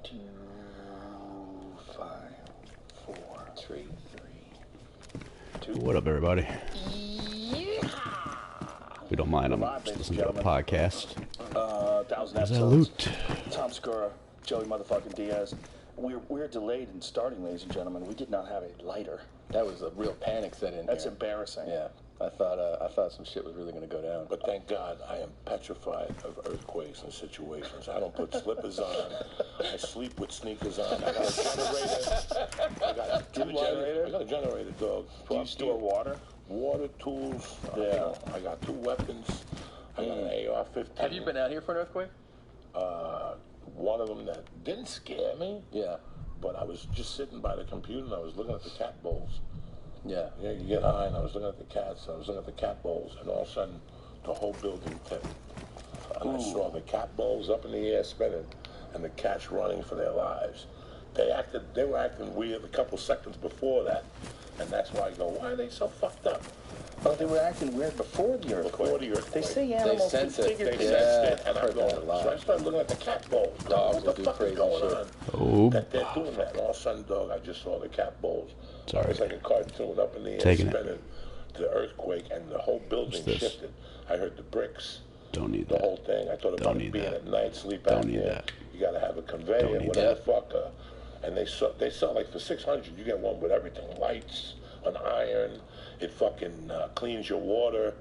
2, 5, 4, 3, 2. What up, everybody? We don't mind them. Just listen to a podcast. 1,000 episodes. Tom Segura, Joey motherfucking Diaz. We're delayed in starting, ladies and gentlemen. We did not have a lighter. That was a real panic set in That's here. embarrassing. Yeah, I thought some shit was really going to go down. But thank God I am petrified of earthquakes and situations. I don't put slippers on. I sleep with sneakers on. I got a generator. I got a generator, dog. Do you store water? Water, tools. Yeah. I got 2 weapons. I got an AR-15. Have you been out here for an earthquake? One of them that didn't scare me. Yeah. But I was just sitting by the computer and I was looking at the cat bowls. Yeah. Yeah, you get high, and I was looking at the cats, I was looking at the cat bowls, and all of a sudden, the whole building tipped. And I saw the cat bowls up in the air spinning, and the cats running for their lives. They were acting weird a couple seconds before that, and that's why I go, why are they so fucked up? Oh, they were acting weird before the earthquake. Before the earthquake. They say animals can sense it. figure They things sensed it, and heard that a lot. so I started looking at the cat bowls. Dogs What will the do fuck is crazy going shit. on? Oh, That they're doing that. And all of a sudden, dog, I just saw the cat bowls. Sorry. It was like a cartoon up in the air, Taking it. spinning. The earthquake, and the whole building What's this? shifted. I heard the bricks. don't need The that. whole thing. I thought Don't about need it being that. at night, sleep Don't out need there. that. You got to have a conveyor, Don't need whatever that. the fuck. And they sell like for $600. You get one with everything: lights, an iron. It fucking cleans your water.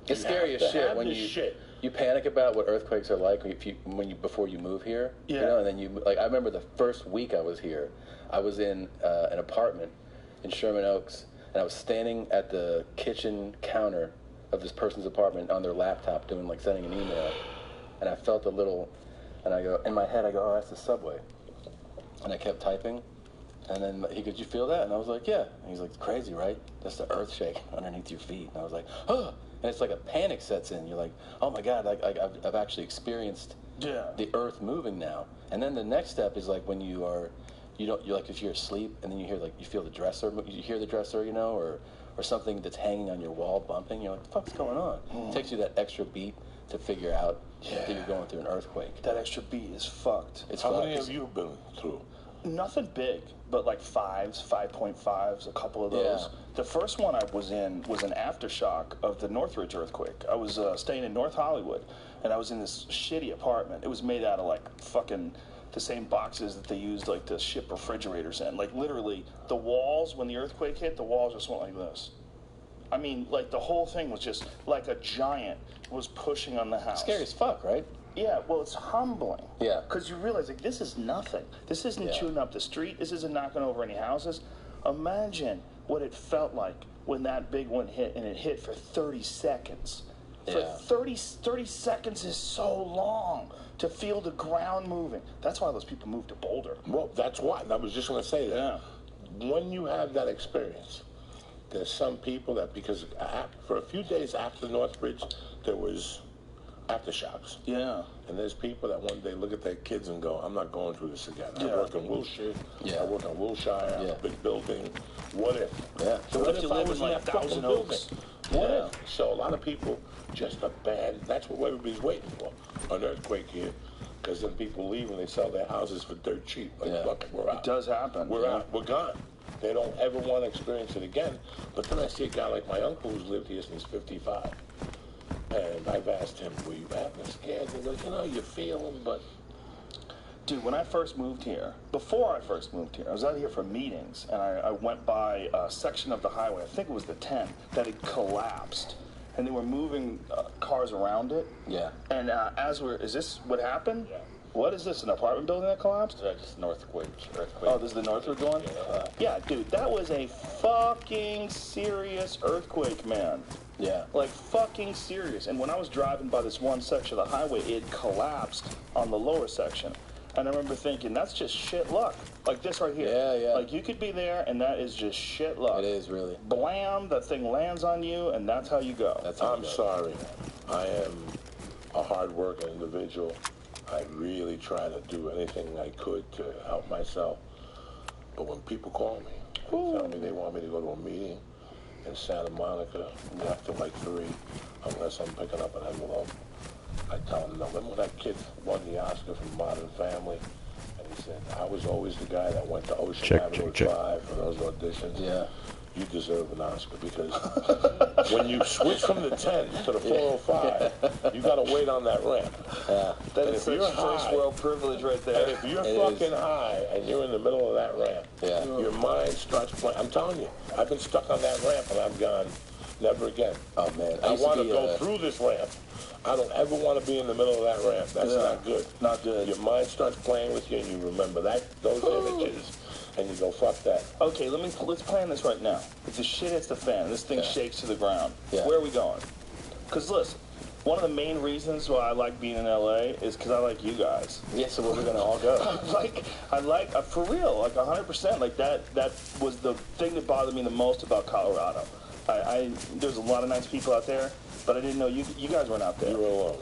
It's You scary have as to shit have when this you shit. you panic about what earthquakes are like before you move here. Yeah. You know, and then I remember the first week I was here, I was in an apartment in Sherman Oaks, and I was standing at the kitchen counter of this person's apartment on their laptop sending an email, and I felt and I go, in my head I go, oh, that's the subway. And I kept typing, and then he goes, you feel that? And I was like, yeah. And he's like, it's crazy, right? That's the earth shaking underneath your feet. And I was like, oh. And it's like a panic sets in. You're like, oh my God, I've actually experienced the earth moving now. And then the next step is like when you're like, if you're asleep and then you feel the dresser, you hear the dresser, or something that's hanging on your wall bumping. You're like, what the fuck's going on? It takes you that extra beat to figure out that you're going through an earthquake. That extra beat is fucked. It's How fucked. many have you been through? Nothing big, but like 5s, 5.5s, a couple of those. Yeah. The first one I was in was an aftershock of the Northridge earthquake. I was staying in North Hollywood, and I was in this shitty apartment. It was made out of like fucking the same boxes that they used like to ship refrigerators in. Like literally, the walls, when the earthquake hit, the walls just went like this. I mean, like the whole thing was just like a giant was pushing on the house. Scary as fuck, right? Yeah, well, it's humbling. Yeah. Because you realize, like, this is nothing. This isn't chewing up the street. This isn't knocking over any houses. Imagine what it felt like when that big one hit, and it hit for 30 seconds. For Yeah. 30 seconds is so long to feel the ground moving. That's why those people moved to Boulder. Well, that's why. And I was just going to say that. Yeah. When you have that experience, there's some people that, because for a few days after Northridge, there was aftershocks. Yeah. And there's people that one day look at their kids and go, I'm not going through this again. I Yeah. work in Wilshire. Yeah. I work in Wilshire. I have Yeah. a big building. What if? Yeah. So What what if if you I live was in, in like, that fucking 1,000 building? Oaks? What Yeah. if? So a lot of people just that's what everybody's waiting for, an earthquake here. Because then people leave and they sell their houses for dirt cheap. Like, Yeah. look, we're out. It does happen. We're out. We're gone. They don't ever want to experience it again. But then I see a guy like my uncle who's lived here since 55. And I've asked him, were you ever scared? He goes, you feel them, but... Dude, when I first moved here, before I first moved here, I was out here for meetings, and I went by a section of the highway, I think it was the 10, that had collapsed. And they were moving cars around it. Yeah. And is this what happened? Yeah. What is this, an apartment building that collapsed? Just earthquake. Oh, this is the Northridge one? Yeah, dude, that was a fucking serious earthquake, man. Yeah. Like, fucking serious. And when I was driving by this one section of the highway, it collapsed on the lower section. And I remember thinking, that's just shit luck. Like this right here. Yeah, yeah. Like, you could be there, and that is just shit luck. It is, really. Blam, that thing lands on you, and that's how you go. That's how I'm sorry. I am a hard-working individual. I really try to do anything I could to help myself. But when people call me and tell me they want me to go to a meeting in Santa Monica after like 3, unless I'm picking up an envelope, I tell them no. Remember when that kid won the Oscar for Modern Family? And he said, I was always the guy that went to Ocean Avenue 5 for those auditions. Yeah. You deserve an Oscar because when you switch from the 10 to the 405, you got to wait on that ramp. That is such first world privilege right there. And if you're fucking high and you're in the middle of that ramp, your mind starts playing. I'm telling you, I've been stuck on that ramp and I've gone, never again. Oh, man. I want to go through this ramp. I don't ever want to be in the middle of that ramp. That's not good. Not good. Your mind starts playing with you and you remember those images. And you go, fuck that. Okay, let's plan this right now. If the shit hits the fan, this thing shakes to the ground. Where are we going? Because listen, one of the main reasons why I like being in LA is because I like you guys. Yeah, so where we're gonna all go? I like for real, like 100%. Like that was the thing that bothered me the most about Colorado. There's a lot of nice people out there, but I didn't know you guys weren't out there. You were alone.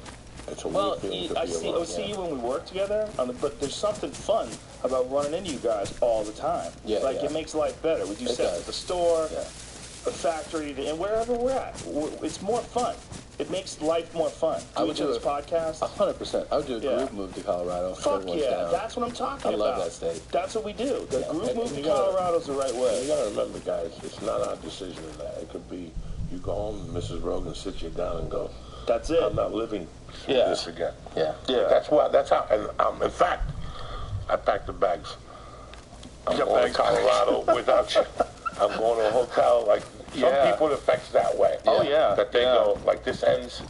It's a weird feeling to be alone. I see you when we work together, but there's something fun about running into you guys all the time. It makes life better. We do sets at the store, the factory, and wherever we're at. It's more fun. It makes life more fun. I would do this podcast. 100%. I would do a group move to Colorado. Fuck yeah, that's what I'm talking about. I love that state. That's what we do. The group move to Colorado's the right way. You gotta remember, guys, it's not our decision in that. It could be you go home and Mrs. Rogan sits you down and go, that's it. I'm not living this again. Yeah. That's how, and in fact, I packed the bags. I'm going to Colorado without you. I'm going to a hotel. Like, some people it affects that way. Oh, yeah. That they go, like, this ends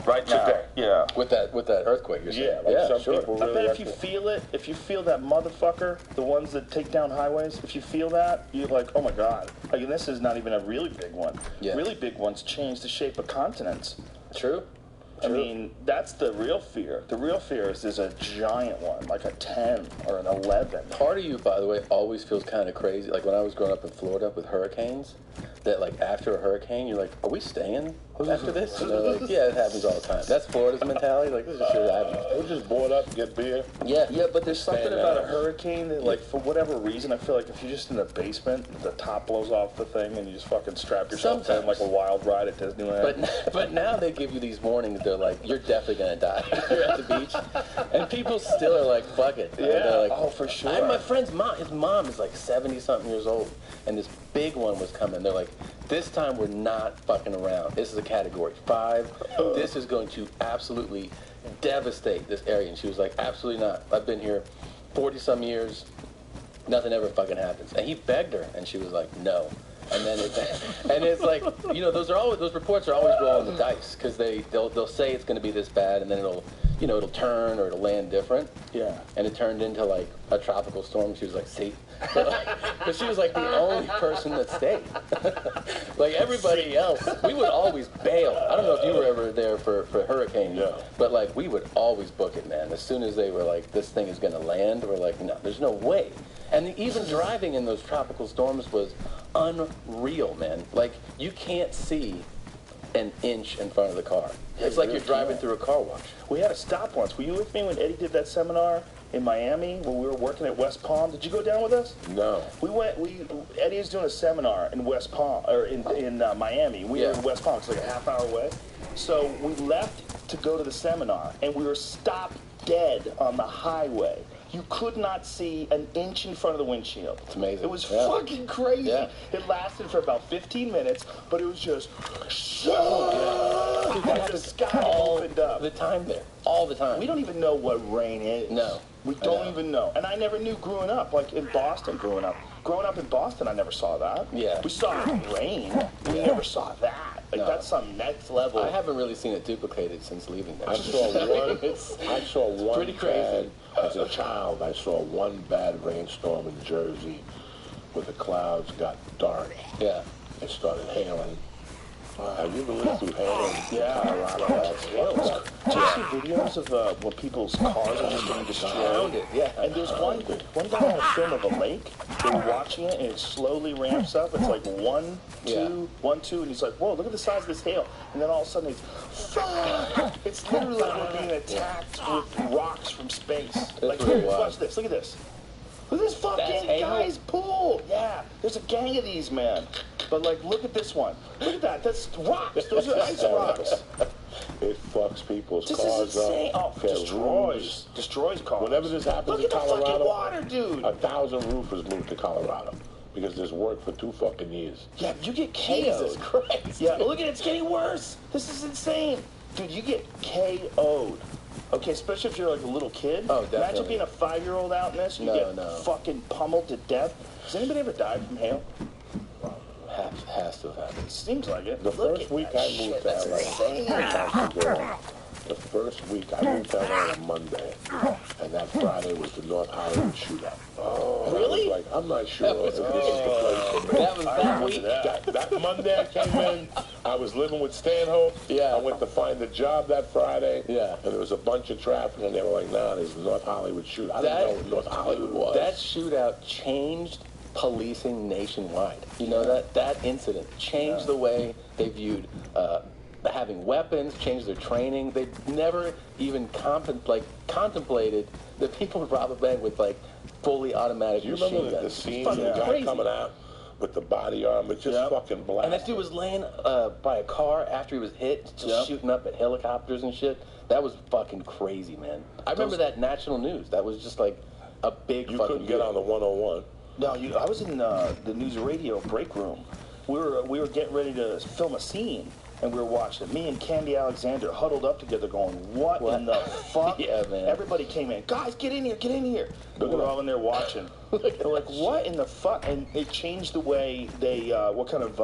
right today. Yeah. With that earthquake, you're saying? Some people I really bet if you feel it, if you feel that motherfucker, the ones that take down highways, if you feel that, you're like, oh my God. Like, and this is not even a really big one. Yeah. Really big ones change the shape of continents. True. I mean, that's the real fear. The real fear is there's a giant one, like a 10 or an 11. Part of you, by the way, always feels kind of crazy. Like when I was growing up in Florida with hurricanes, that like after a hurricane, you're like, are we staying after this? And they're like, yeah, it happens all the time. That's Florida's mentality. Like, this is shit happens. We'll just board up, get beer. Yeah, but there's something about a hurricane that, like, for whatever reason, I feel like if you're just in the basement, the top blows off the thing, and you just fucking strap yourself in like a wild ride at Disneyland. But now they give you these warnings. They're like, you're definitely gonna die. You're at the beach, and people still are like, fuck it. Yeah. They're like, oh, for sure. I had my friend's mom. His mom is like 70-something years old, and this big one was coming. They're like, this time we're not fucking around. This is a Category 5. This is going to absolutely devastate this area. And she was like, absolutely not. I've been here 40-some years. Nothing ever fucking happens. And he begged her, and she was like, no. And then it's like, you know, those reports are always rolling the dice because they'll say it's going to be this bad, and then it'll turn or it'll land different. Yeah. And it turned into like a tropical storm. She was like, see. But she was like the only person that stayed. Like everybody else, we would always bail. I don't know if you were ever there for hurricanes, but like we would always book it, man. As soon as they were like, this thing is going to land, we're like, no, there's no way. And even driving in those tropical storms was unreal, man. Like you can't see an inch in front of the car. It's like you're driving through a car wash. We had to stop once. Were you with me when Eddie did that seminar in Miami when we were working at West Palm? Did you go down with us? No. Eddie is doing a seminar in West Palm, or in Miami. We were in West Palm. It's like a half hour away. So we left to go to the seminar, and we were stopped dead on the highway. You could not see an inch in front of the windshield. It's amazing. It was fucking crazy. Yeah. It lasted for about 15 minutes, but it was just the sky opened up. The time there. All the time. We don't even know what rain is. No. We don't even know. And I never knew growing up, like in Boston growing up. Growing up in Boston, I never saw that. Yeah. We saw rain. We never saw that. Like, that's some next level. I haven't really seen it duplicated since leaving there. I saw one pretty crazy. As a child, I saw one bad rainstorm in Jersey where the clouds got dark. Yeah. It started hailing. Have you ever lived through hail in Colorado? Do you see videos of when people's cars are just getting destroyed? Yeah. And there's one guy had a film of a lake. They were watching it, and it slowly ramps up. It's like 1, 2, 1, 2, and he's like, whoa, look at the size of this hail. And then all of a sudden it's, fuck! It's literally like we're being attacked with rocks from space. Like, here, watch this. Look at this. Look at this fucking guy's pool. Yeah, there's a gang of these, man. But, like, look at this one. Look at that. That's rocks. Those are ice rocks. It fucks people's This cars is insane. up. Destroys cars. Whenever this happens in Look at the Colorado, fucking water, dude. 1,000 roofers moved to Colorado because there's work for 2 fucking years. Yeah, you get Jesus KO'd. Christ. Yeah, look at it. It's getting worse. This is insane. Dude, you get KO'd. Okay, especially if you're like a little kid. Oh, definitely. Imagine being a 5-year-old out in this. You get fucking pummeled to death. Has anybody ever died from hail? Has to have happened. Seems like it. The first week I moved to LA. The first week I moved to LA on Monday, and that Friday was the North Hollywood shootout. Oh, really? I was like, I'm not sure if this is the place for me. That was that week? That Monday I came in, I was living with Stanhope. Yeah. I went to find a job that Friday. Yeah. And there was a bunch of traffic, and they were like, nah, there's the North Hollywood shootout. I didn't know what North Hollywood was. That shootout changed policing nationwide. You know, that incident changed the way they viewed having weapons, changed their training. They never even contemplated that people would rob a bank with like fully automatic Do you machine remember the guns. scene of the guy coming out with the body armor just fucking black? And that dude was laying by a car after he was hit, just shooting up at helicopters and shit. That was fucking crazy, man. I remember that national news. That was just like a big You fucking couldn't get deal. on the 101. No, I was in the news radio break room. We were getting ready to film a scene, and we were watching it. Me and Candy Alexander huddled up together going, what? In the fuck? Yeah, man. Everybody came in. Guys, get in here, get in here. But we're all in there watching. They're like, what in the fuck? And it changed the way they, what kind of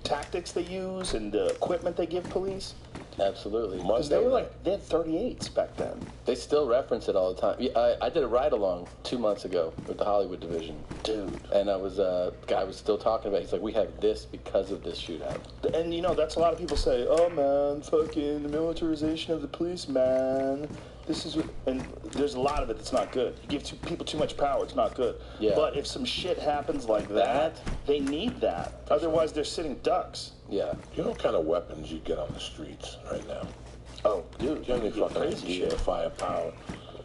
tactics they use and the equipment they give police. Absolutely. Because they had 38s back then. They still reference it all the time. Yeah, I did a ride-along 2 months ago with the Hollywood division. Dude. And the guy was still talking about it. He's like, we have this because of this shootout. And, you know, that's a lot of people say, oh, man, fucking the militarization of the police, man. This is, and there's a lot of it that's not good. You give people too much power, it's not good. Yeah. But if some shit happens like that, they need that. Otherwise, they're sitting ducks. Yeah. You know what kind of weapons you get on the streets right now? Oh, dude. You have any fucking crazy idea shit. firepower?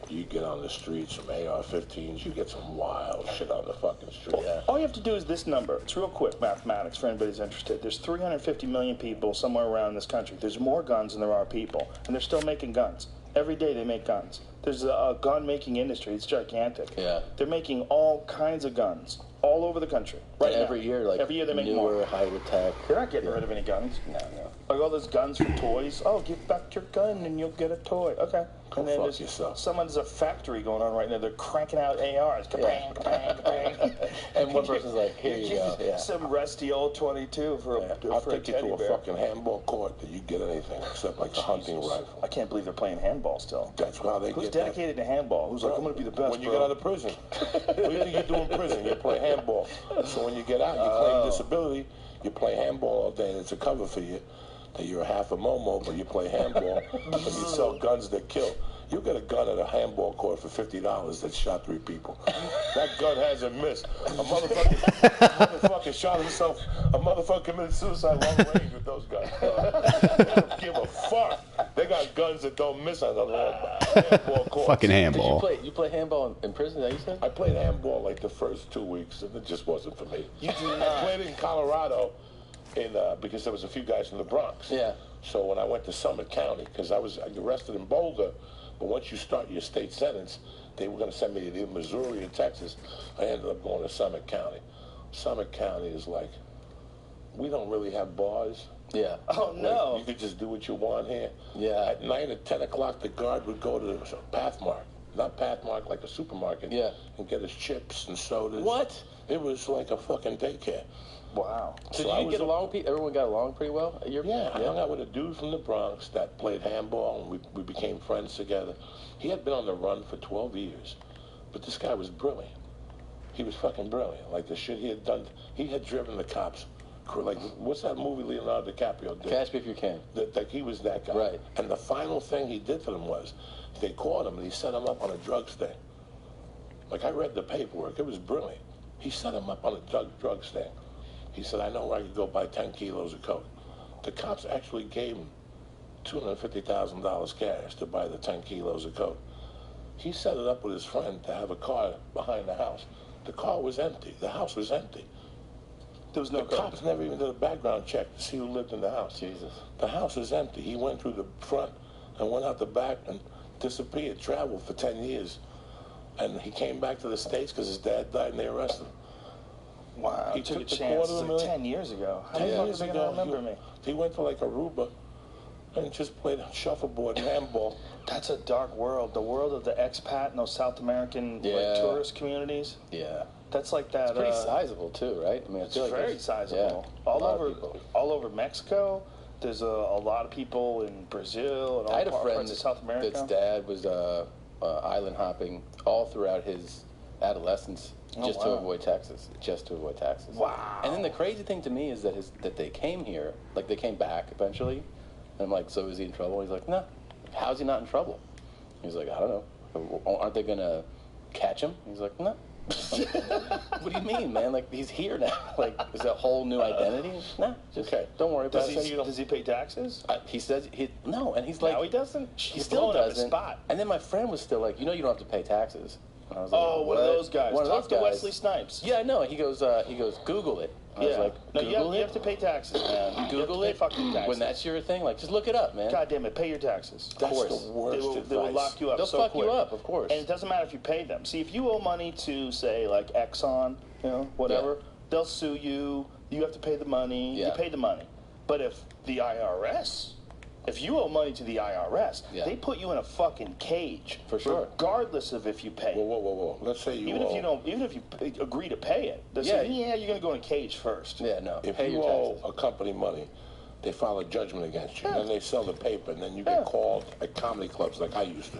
You get on the streets, some AR-15s, you get some wild shit on the fucking street. Yeah. All you have to do is this number. It's real quick mathematics for anybody who's interested. There's 350 million people somewhere around this country. There's more guns than there are people, and they're still making guns. Every day they make guns. There's a gun-making industry. It's gigantic. Yeah. They're making all kinds of guns all over the country. Right now. Every year, like, every year they make newer, more. higher tech. They're not getting rid of any guns. No. Like all those guns for toys. Oh, give back your gun and you'll get a toy. Okay. Go And then fuck there's yourself. there's a factory going on right now. They're cranking out ARs. Kabang, kabang, kabang. And one person's like, here you go. Yeah. Some rusty old 22 for I'll for a take you teddy to a bear. fucking handball court that you get anything except like a hunting rifle. I can't believe they're playing handball still. That's how they Who's get dedicated to handball? Who's like, I'm going to be the best, When you bro. get out of prison. What do you think you do in prison? You play handball. So when you get out, you claim disability, you play handball all day, and it's a cover for you that you're a half a momo, but you play handball, and you sell guns that kill. You get a gun at a handball court for $50 that shot 3 people. That gun hasn't missed. A motherfucker shot himself. A motherfucker committed suicide long range with those guns. They don't give a fuck. They got guns that don't miss on the handball court. Fucking handball. Did you play handball in prison, that you said? I played handball like the first 2 weeks, and it just wasn't for me. You do I not. played in Colorado because there was a few guys from the Bronx. Yeah. So when I went to Summit County, because I was arrested in Boulder, but once you start your state sentence, they were going to send me to either Missouri or Texas. I ended up going to Summit County. Summit County is like, we don't really have bars. Yeah. Oh, no. Like, you could just do what you want here. Yeah. At night at 10 o'clock, the guard would go to Pathmark. Not Pathmark, like a supermarket. Yeah. And get us chips and sodas. What? It was like a fucking daycare. Wow. So So I you was get along with people? Everyone got along pretty well? Yeah, I hung out with a dude from the Bronx that played handball, and we became friends together. He had been on the run for 12 years, but this guy was brilliant. He was fucking brilliant. Like the shit he had done, he had driven the cops. Like, what's that movie Leonardo DiCaprio did? Catch Me If You Can. Like he was that guy. Right. And the final thing he did for them was, they caught him and he set him up on a drug sting. Like, I read the paperwork. It was brilliant. He set him up on a drug sting. He said, I know where I could go buy 10 kilos of coke. The cops actually gave him $250,000 cash to buy the 10 kilos of coke. He set it up with his friend to have a car behind the house. The car was empty. The house was empty. There was no The cops never even did a background check to see who lived in the house. Jesus. The house is empty. He went through the front and went out the back and disappeared, traveled for 10 years. And he came back to the States because his dad died and they arrested him. Wow, He took a took the chance. It's like $250,000. 10 years ago. How 10 the fuck years is he ago, going to remember me? he went to like Aruba and just played shuffleboard and handball. That's a dark world. The world of the expat and those South American like, tourist communities. Yeah. That's like that. Pretty sizable too, right? I mean, I It's feel like very there's- sizable. Yeah, All over Mexico. There's a lot of people in Brazil and I had a all friend parts of South America. that's dad was island hopping all throughout his adolescence just to avoid taxes. Just to avoid taxes. Wow. And then the crazy thing to me is that they came here, like they came back eventually. And I'm like, so is he in trouble? He's like, no. How's he not in trouble? He's like, I don't know. Aren't they going to catch him? He's like, no. What do you mean, man? Like, he's here now. Like, is that a whole new identity? No, just don't worry about it. Does he pay taxes? He says no, and he's like, No, he doesn't. He He's still blowing up his doesn't. spot. And then my friend was still like, you don't have to pay taxes. And I was like, Oh, one of "What?" those guys. One of Talk those to guys. Wesley Snipes. Yeah, no. He goes, Google it. I was like, no, Google you it. have to pay taxes, man. Google you have it. to pay fucking taxes. When that's your thing, like, just look it up, man. God damn it, pay your taxes. That's course. the worst They will advice. lock you up They'll so fuck quick. you up, of course. And it doesn't matter if you pay them. See, if you owe money to, say, like Exxon, whatever, they'll sue you. You have to pay the money. Yeah. You pay the money. But if the IRS, if you owe money to the IRS, they put you in a fucking cage. For sure. Regardless of if you pay. Whoa. Let's say Even if you agree to pay it, they'll say, you're going to go in a cage first. Yeah, no. If pay you your owe taxes. a company money, they file a judgment against you. Then they sell the paper, and then you get called at comedy clubs like I used to.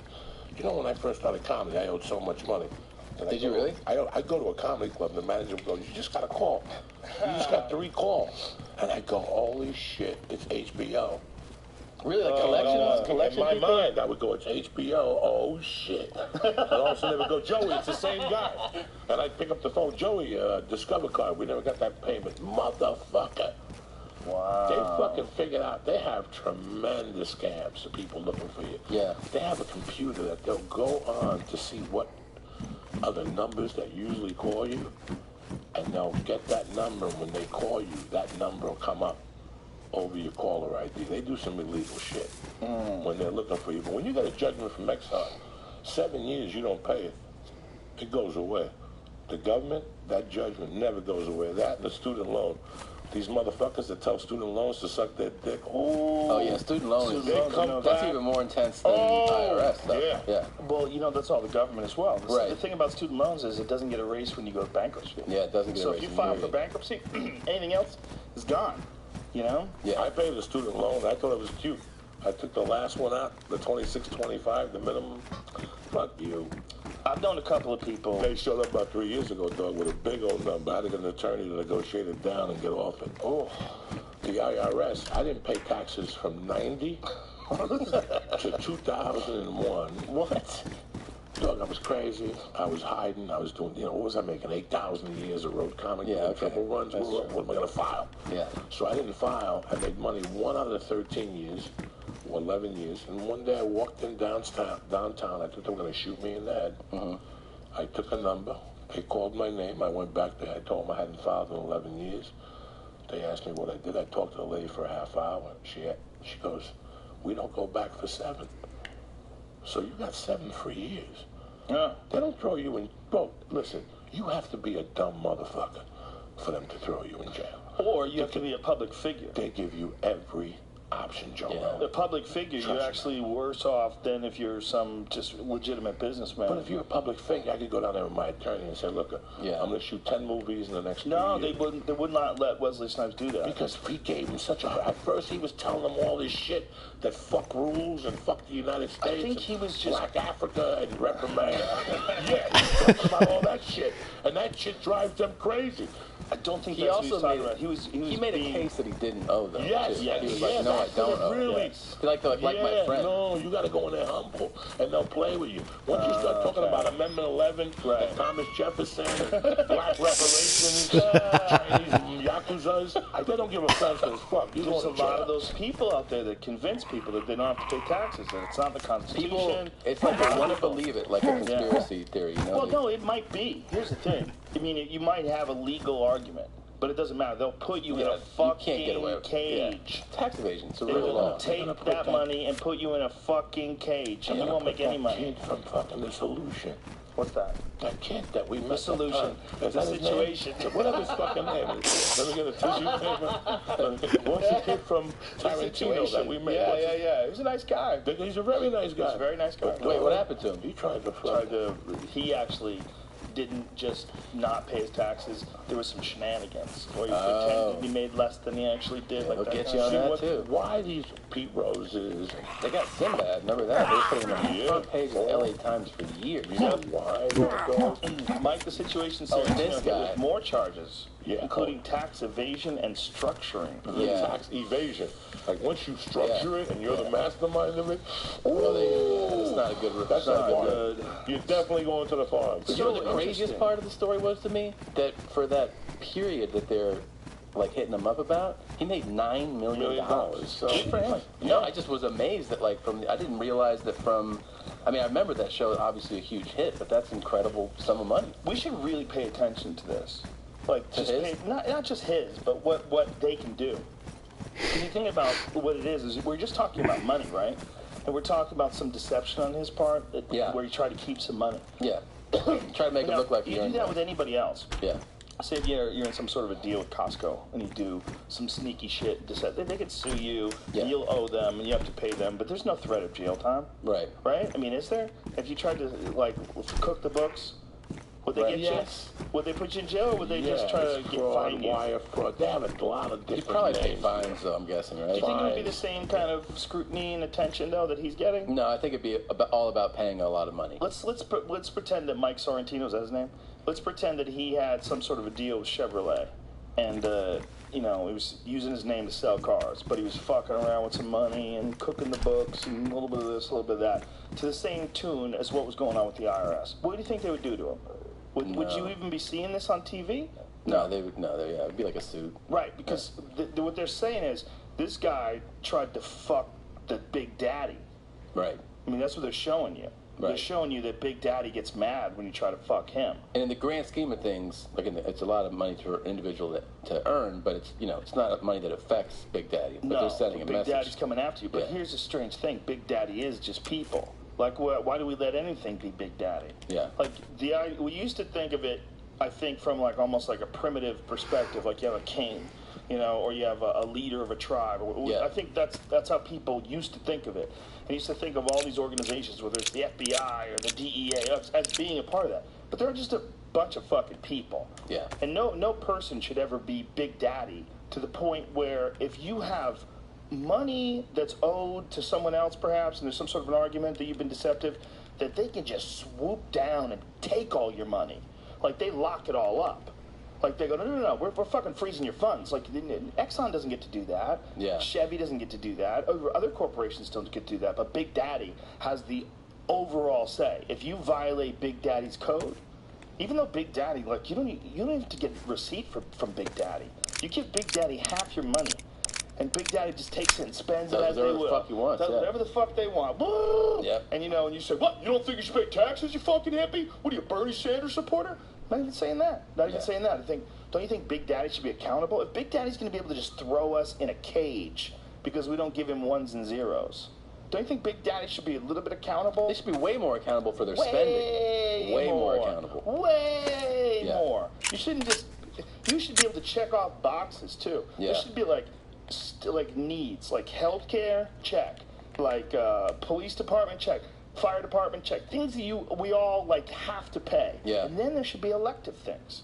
You know, when I first started comedy, I owed so much money. Did you really? I go to a comedy club, the manager goes, you just got a call. You just got 3 calls. And I go, holy shit, it's HBO. Really, like collection In my people? mind, I would go, it's HBO, oh shit. And all of a sudden they would go, Joey, it's the same guy. And I'd pick up the phone, Joey, Discover card, we never got that payment. Motherfucker. Wow. They fucking figured out they have tremendous scams of people looking for you. Yeah. They have a computer that they'll go on to see what other numbers that usually call you, and they'll get that number. When they call you, that number will come up over your caller ID. They do some illegal shit when they're looking for you. But when you get a judgment from Exxon, 7 years you don't pay it, it goes away. The government, that judgment never goes away. That and the student loan. These motherfuckers that tell student loans to suck their dick. Oh yeah, student loans. Come That's back. even more intense than IRS stuff. Yeah. Well, that's all the government as well. Right. The thing about student loans is it doesn't get erased when you go to bankruptcy. Yeah, it doesn't get So erased. if you file for bankruptcy, anything else is gone. Yeah. I paid the student loan. I thought it was cute. I took the last one out, the 26.25, the minimum. Fuck you. I've known a couple of people. They showed up about 3 years ago, dog, with a big old number. I had to get an attorney to negotiate it down and get off it. Oh, the IRS. I didn't pay taxes from 90 to 2001. What? Dog, I was crazy. I was hiding. I was doing, what was I making? 8,000 a year as a road comic. Yeah, doing okay. triple runs. What am I going to file? Yeah. So I didn't file. I made money 1 out of the 13 years, or 11 years. And one day I walked in downtown. I thought they were going to shoot me in the head. I took a number. They called my name. I went back there. I told them I hadn't filed in 11 years. They asked me what I did. I talked to the lady for a half hour. She goes, we don't go back for 7. So you got 7 free years. Yeah. They don't throw you in. Bro, listen, you have to be a dumb motherfucker for them to throw you in jail. Or you have to be a public figure. They give you every option, Joe. A public figure, you're actually worse off than if you're some just legitimate businessman. But if you're a public figure, I could go down there with my attorney and say, look, I'm going to shoot 10 movies in the next 2 years. No, they would not let Wesley Snipes do that. Because he gave him such a... At first, he was telling them all this shit that fuck rules and fuck the United States. I think he was just... Black Africa and reprimand. Yeah, he was talking about all that shit. And that shit drives them crazy. I don't think He that's what also he's talking made about. He made a case that he didn't owe them. Yes, too. yes, He was yes, like, no, I that's don't owe. really. Yes. Like my friend. No, you got to go in there humble, and they'll play with you. Once you start talking about Amendment 11, and Thomas Jefferson, and black reparations, Chinese Yakuzas, they don't give a fuck as fuck. There's a lot of those people out there that convince people that they don't have to pay taxes, that it's not the Constitution. People, it's like they want to believe it, like a conspiracy theory. You know? Well, no, it might be. Here's the thing. I mean, you might have a legal argument. But it doesn't matter. They'll put you in a fucking cage. Tax evasion. It's a They real law. will take that money and put you in a fucking cage, and you won't make any money. From fucking The Solution. What's that? That kid that we met. The Solution. Is The that his Situation. name? Whatever his fucking name is. Let me get a tissue paper. What's the kid from Tarantino that we met? Yeah. He's a nice guy. He's a very nice guy. He's a very nice guy. Wait, what happened to him? He tried to He actually didn't just not pay his taxes. There was some shenanigans where he pretended he made less than he actually did. They'll get you on that too. Why these Pete Roses? They got Sinbad. Remember that? They were putting him on the front page of the LA Times for years. You know why? Mike, the situation this guy. with more charges, including tax evasion and structuring. Tax evasion. Like once you structure it and you're the mastermind of it, that's not a good. That's not good. You're definitely going to the farm. You know the craziest part of the story was to me that for that period that they're like hitting him up about, he made $9 million. So good for him. No, I just was amazed that I didn't realize that I remember that show, obviously a huge hit, but that's an incredible sum of money. We should really pay attention to this. Like, To just his? not just his, but what they can do. When you think about what it is we're just talking about money, right? And we're talking about some deception on his part, where he tried to keep some money. Yeah. Try to make it look like you do that with anybody else. Yeah. Say if you're in some sort of a deal with Costco and you do some sneaky shit, they could sue you, you'll owe them, and you have to pay them, but there's no threat of jail time. Right. Right? I mean, is there? If you tried to, cook the books, would they get you? Would they put you in jail, or would they just try to fine you? Wire fraud. They have a lot of different He probably paid names. fines, though, I'm guessing, right? Do you think it would be the same kind of scrutiny and attention, though, that he's getting? No, I think it'd be all about paying a lot of money. Let's pretend that Mike Sorrentino's that his name. Let's pretend that he had some sort of a deal with Chevrolet, and he was using his name to sell cars, but he was fucking around with some money and cooking the books and a little bit of this, a little bit of that, to the same tune as what was going on with the IRS. What do you think they would do to him? Would you even be seeing this on TV? No, they would. No, it'd be like a suit. Right, because what they're saying is this guy tried to fuck the Big Daddy. Right. I mean, that's what they're showing you. They're showing you that Big Daddy gets mad when you try to fuck him. And in the grand scheme of things, it's a lot of money for an individual to earn, but it's not money that affects Big Daddy. But they're sending a message. Big Daddy's coming after you. But here's the strange thing: Big Daddy is just people. Like, why do we let anything be Big Daddy? Yeah. Like we used to think of it, I think, from almost like a primitive perspective. Like you have a king, or you have a leader of a tribe. I think that's how people used to think of it. And used to think of all these organizations, whether it's the FBI or the DEA, as being a part of that. But they're just a bunch of fucking people. Yeah. And no person should ever be Big Daddy to the point where if you have money that's owed to someone else, perhaps, and there's some sort of an argument that you've been deceptive, that they can just swoop down and take all your money. Like, they lock it all up. Like, they go, no, we're fucking freezing your funds. Like, Exxon doesn't get to do that. Yeah. Chevy doesn't get to do that. Other corporations don't get to do that. But Big Daddy has the overall say. If you violate Big Daddy's code, even though Big Daddy, you don't have to get a receipt from Big Daddy. You give Big Daddy half your money. And Big Daddy just takes it and spends it as they will. Whatever the fuck he wants. Does whatever the fuck they want. Woo! Yep. And and you say, what? You don't think you should pay taxes, you fucking hippie? What are you, a Bernie Sanders supporter? Not even saying that. Not even saying that. Don't you think Big Daddy should be accountable? If Big Daddy's going to be able to just throw us in a cage because we don't give him ones and zeros, don't you think Big Daddy should be a little bit accountable? They should be way more accountable for their spending. Way more accountable. Way more. You shouldn't just. You should be able to check off boxes too. Yeah. There should be like needs, like healthcare, check, like police department, check, fire department, check, things that we all have to pay. Yeah. And then there should be elective things,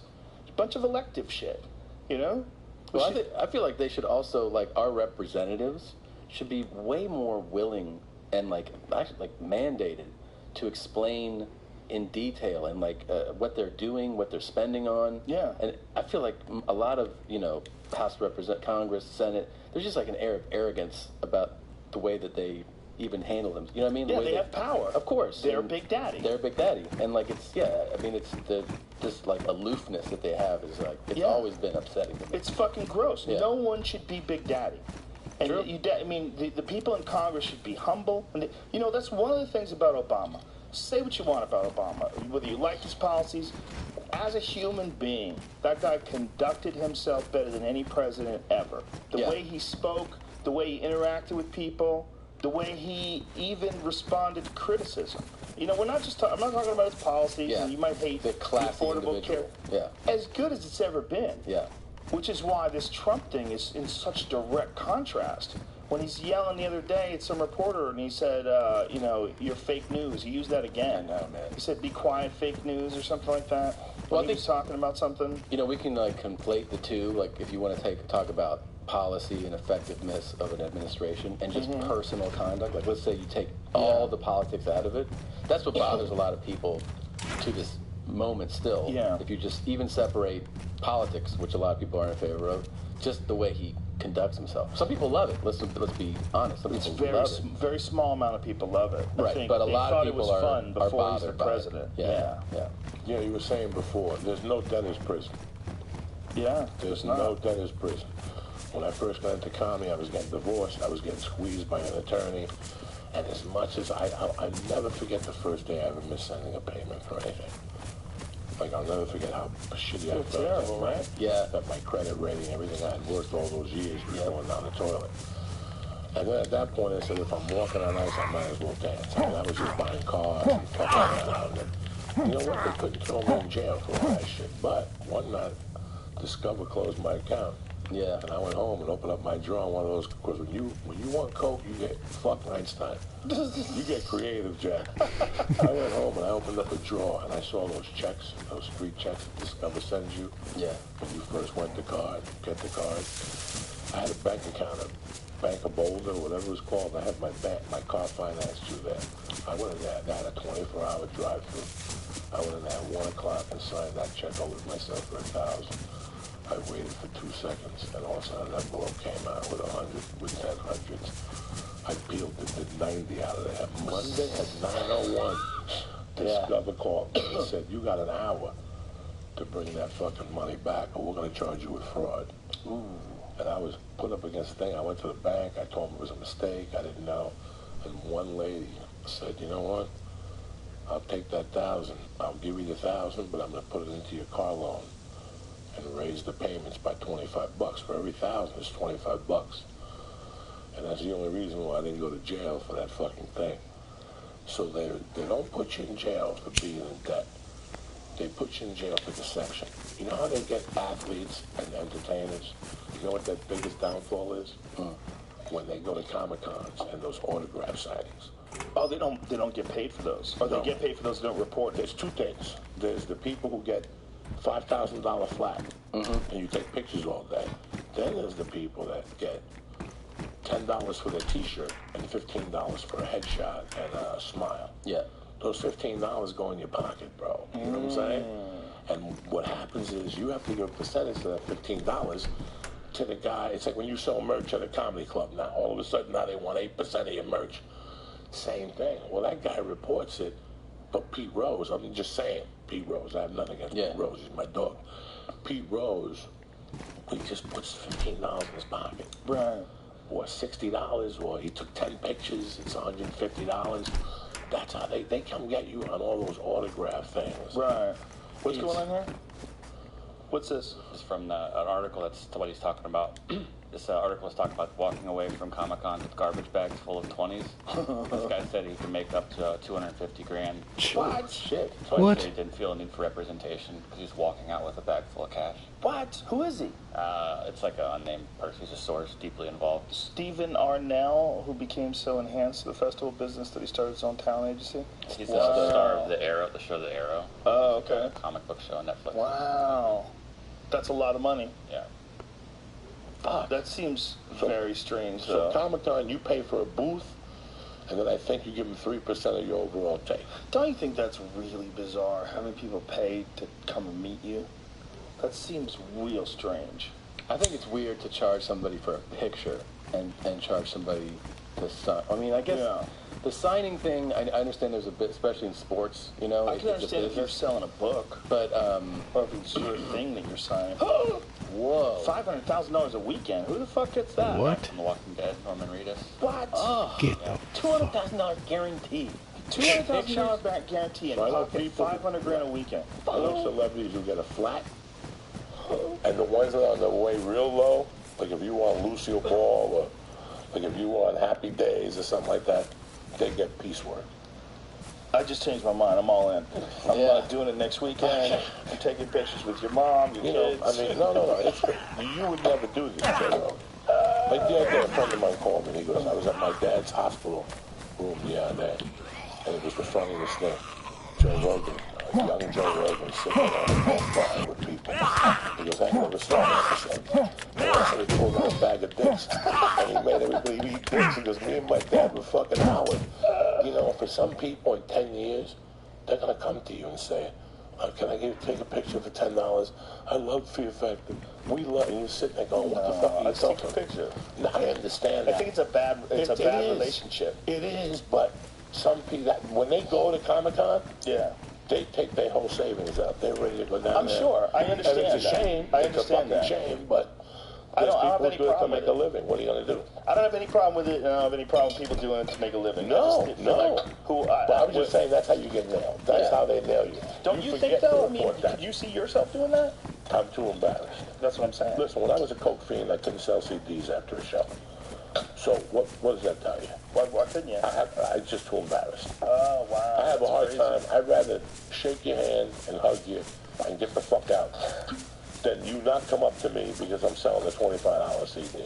a bunch of elective shit, Well, I feel like they should also, our representatives should be way more willing and mandated to explain in detail and what they're doing, what they're spending on. Yeah. And I feel like a lot of House Congress, Senate, there's just an air of arrogance about the way that they even handle them. You know what I mean? Yeah, they have power. Of course. They're Big Daddy. They're Big Daddy, and it's this aloofness that they have is it's always been upsetting to me. It's fucking gross. Yeah. No one should be Big Daddy. And True. the people in Congress should be humble. And that's one of the things about Obama. Say what you want about Obama, whether you like his policies. as a human being, that guy conducted himself better than any president ever. The way he spoke, the way he interacted with people, the way he even responded to criticism. You know, we're not just I'm not talking about his policies, and you might hate the classy Affordable Care. Yeah. As good as it's ever been. Yeah. Which is why this Trump thing is in such direct contrast. When he's yelling the other day at some reporter and he said, you know, you're fake news. He used that again. I know, man. He said, be quiet, fake news, or something like that. Well, I think he's talking about something. You know, we can like conflate the two. Like, if you want to talk about policy and effectiveness of an administration and just personal conduct. Like, let's say you take all the politics out of it. That's what bothers a lot of people to this moment still. Yeah. If you just even separate politics, which a lot of people are in favor of, just the way he conducts himself. Some people love it. Let's be honest. Some people love it. Very small amount of people love it. Right, but a lot of people are fun before he's the bothered by president. it. Yeah. You know, you were saying before, there's no debtor's prison. Yeah, There's no debtor's prison. When I first got into comedy, I was getting divorced. I was getting squeezed by an attorney. And as much as I never forget the first day I ever missed sending a payment for anything. Like, I'll never forget how shitty I felt. Terrible, right? Yeah. That my credit rating, everything I had worked all those years was going down the toilet. And then at that point, I said, if I'm walking on ice, I might as well dance. I mean, I was just buying cars and fucking around. And you know what? They couldn't throw me in jail for all that shit. But one night, Discover closed my account. Yeah. And I went home and opened up my drawer, one of those, because when you want coke, you get fuck Einstein. You get creative, Jack. I went home and I opened up a drawer and I saw those checks, those free checks that Discover sends you. Yeah. When you first went to get the card. I had a bank account at Bank of Boulder, whatever it was called. I had my car financed through there. I went in there, I had a 24-hour drive-through. I went in there at 1 o'clock and signed that check over to myself for $1,000. I waited for 2 seconds, and all of a sudden that envelope came out with 100, with 10 hundreds. I peeled it, did 90 out of that. Monday at 9:01, Discover called me and said, you got an hour to bring that fucking money back, or we're going to charge you with fraud. Ooh. And I was put up against the thing. I went to the bank. I told them it was a mistake. I didn't know. And one lady said, you know what? I'll take that 1,000. I'll give you the 1,000, but I'm going to put it into your car loan and raise the payments by $25. For every 1,000, it's $25. And that's the only reason why I didn't go to jail for that fucking thing. So they don't put you in jail for being in debt. They put you in jail for deception. You know how they get athletes and entertainers? You know what their biggest downfall is? When they go to Comic-Cons and those autograph signings. Oh, they don't get paid for those. Or they get paid for those that don't report. There's two things. There's the people who get $5,000 flat, and you take pictures all day. Then there's the people that get $10 for their T-shirt and $15 for a headshot and a smile. Yeah. Those $15 go in your pocket, bro. You know what I'm saying? And what happens is you have to give a percentage of that $15 to the guy. It's like when you sell merch at a comedy club now. All of a sudden now they want 8% of your merch. Same thing. Well, that guy reports it, but Pete Rose, I'm just saying, Pete Rose, I have nothing against Pete Rose, he's my dog. Pete Rose, he just puts $15 in his pocket. Right. Or $60, or he took 10 pictures, it's $150. That's how they come get you on all those autograph things. Right. What's going on here? What's this? It's from an article that's what he's talking about. This article is talking about walking away from Comic-Con with garbage bags full of 20s. This guy said he could make up to $250,000. What? Shit. So what? He didn't feel a need for representation because he's walking out with a bag full of cash. What? Who is he? It's like an unnamed person. He's a source deeply involved. Stephen Arnell, who became so enhanced to the festival business that he started his own talent agency? He's the star of The Arrow, the show The Arrow. Oh, okay. Comic book show on Netflix. Wow. That's a lot of money. Yeah. Fuck. That seems very strange, So though. Comic-Con, you pay for a booth, and then I think you give them 3% of your overall take. Don't you think that's really bizarre, having people pay to come and meet you? That seems real strange. I think it's weird to charge somebody for a picture and charge somebody to sign. I mean, I guess the signing thing, I understand there's a bit, especially in sports, you know. I can understand if you're selling a book, but or if it's your thing that you're signing. Whoa. $500,000 a weekend. Who the fuck gets that? What? From The Walking Dead, Norman Reedus. What? Oh, Get the $200,000 guaranteed. $200,000 back guarantee and I know pocket people- $500,000 a weekend. I know celebrities who get a flat, and the ones that are on their way real low, like if you were on Lucille Ball or like if you were on Happy Days or something like that, they get piecework. I just changed my mind. I'm all in. I'm doing it next weekend. I'm taking pictures with your mom, your kids. I mean, no. You would never do this, J-Lo. Like the other day, a friend of mine called me and he goes, I was at my dad's hospital room the other day, and it was the funniest thing. Joe Rogan, young Joe Rogan, sitting on the phone with people. He goes, I never saw that episode. And also he pulled out a bag of dicks, and he made everybody eat dicks. He goes, me and my dad were fucking Howard. You know, for some people in 10 years, they're going to come to you and say, can I take a picture for $10? I love Fear Factor. We love, and you sit there going, what the fuck are you talking about? Take a picture. No, I understand that. I think it's a bad relationship. It is, but some people, when they go to Comic-Con, Yeah. they take their whole savings out. They're ready to go down I'm there. sure. I understand and it's a that. shame. I It's understand a that. fucking shame, but I there's don't have people any who do it to problem make with a it. living. What are you going to do? I don't have any problem with it. I don't have any problem with people doing it to make a living. No. But I was just saying that's how you get nailed. That's how they nail you. Don't you forget think, though? to report that. Could you see yourself doing that? I'm too embarrassed. That's what I'm saying. Listen, when I was a coke fiend, I couldn't sell CDs after a show. So what does that tell you? Why couldn't you? I'm just too embarrassed. Oh, wow. I have a hard crazy. time. I'd rather shake your hand and hug you and get the fuck out than you not come up to me because I'm selling a $25 CD.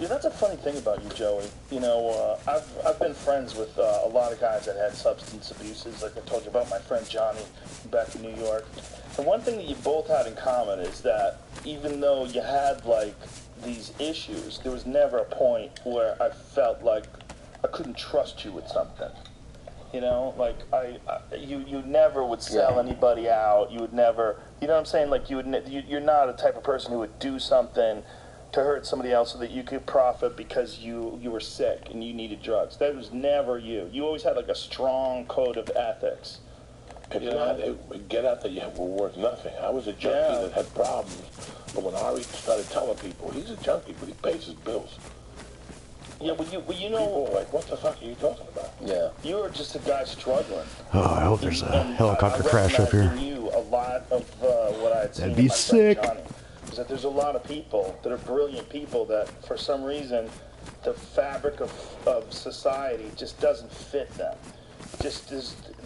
Yeah, that's a funny thing about you, Joey. You know, I've been friends with a lot of guys that had substance abuses. Like I told you about my friend Johnny back in New York. And one thing that you both had in common is that even though you had like these issues, there was never a point where I felt like I couldn't trust you with something. You know, like you never would sell anybody out. You would never, you know what I'm saying? Like you're not a type of person who would do something to hurt somebody else so that you could profit because you were sick and you needed drugs. That was never you. You always had like a strong code of ethics. If not, get out there, you were worth nothing. I was a junkie that had problems, but when Ari started telling people, he's a junkie, but he pays his bills. Yeah, well, you know, people were like, what the fuck are you talking about? Yeah. You were just a guy struggling. Oh, I hope there's a And helicopter I crash up here. recognized in you a lot of what I had seen That'd in be my sick. friend Johnny. Is that there's a lot of people that are brilliant people that, for some reason, the fabric of society just doesn't fit them. Just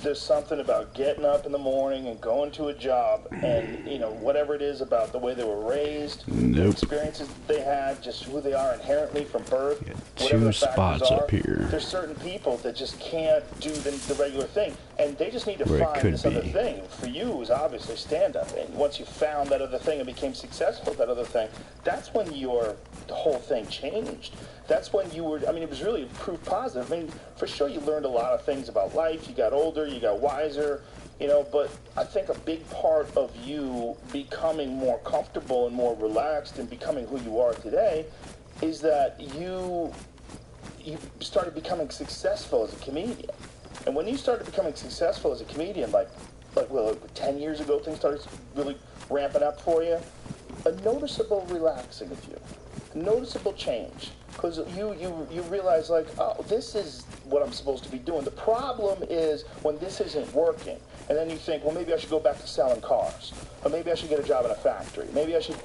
there's something about getting up in the morning and going to a job, and you know whatever it is about the way they were raised, the experiences that they had, just who they are inherently from birth. Whatever the factors spots are, up here. There's certain people that just can't do the regular thing, and they just need to Where it find could this other be. thing. For you, it was obviously stand-up, and once you found that other thing and became successful at that other thing, that's when the whole thing changed. That's when you were, I mean, it was really proof positive. I mean, for sure you learned a lot of things about life. You got older, you got wiser, you know, but I think a big part of you becoming more comfortable and more relaxed and becoming who you are today is that you started becoming successful as a comedian. And when you started becoming successful as a comedian, like 10 years ago, things started really ramping up for you, a noticeable relaxing of you, a noticeable change. Because you realize, like, oh, this is what I'm supposed to be doing. The problem is when this isn't working. And then you think, well, maybe I should go back to selling cars. Or maybe I should get a job in a factory. Maybe I should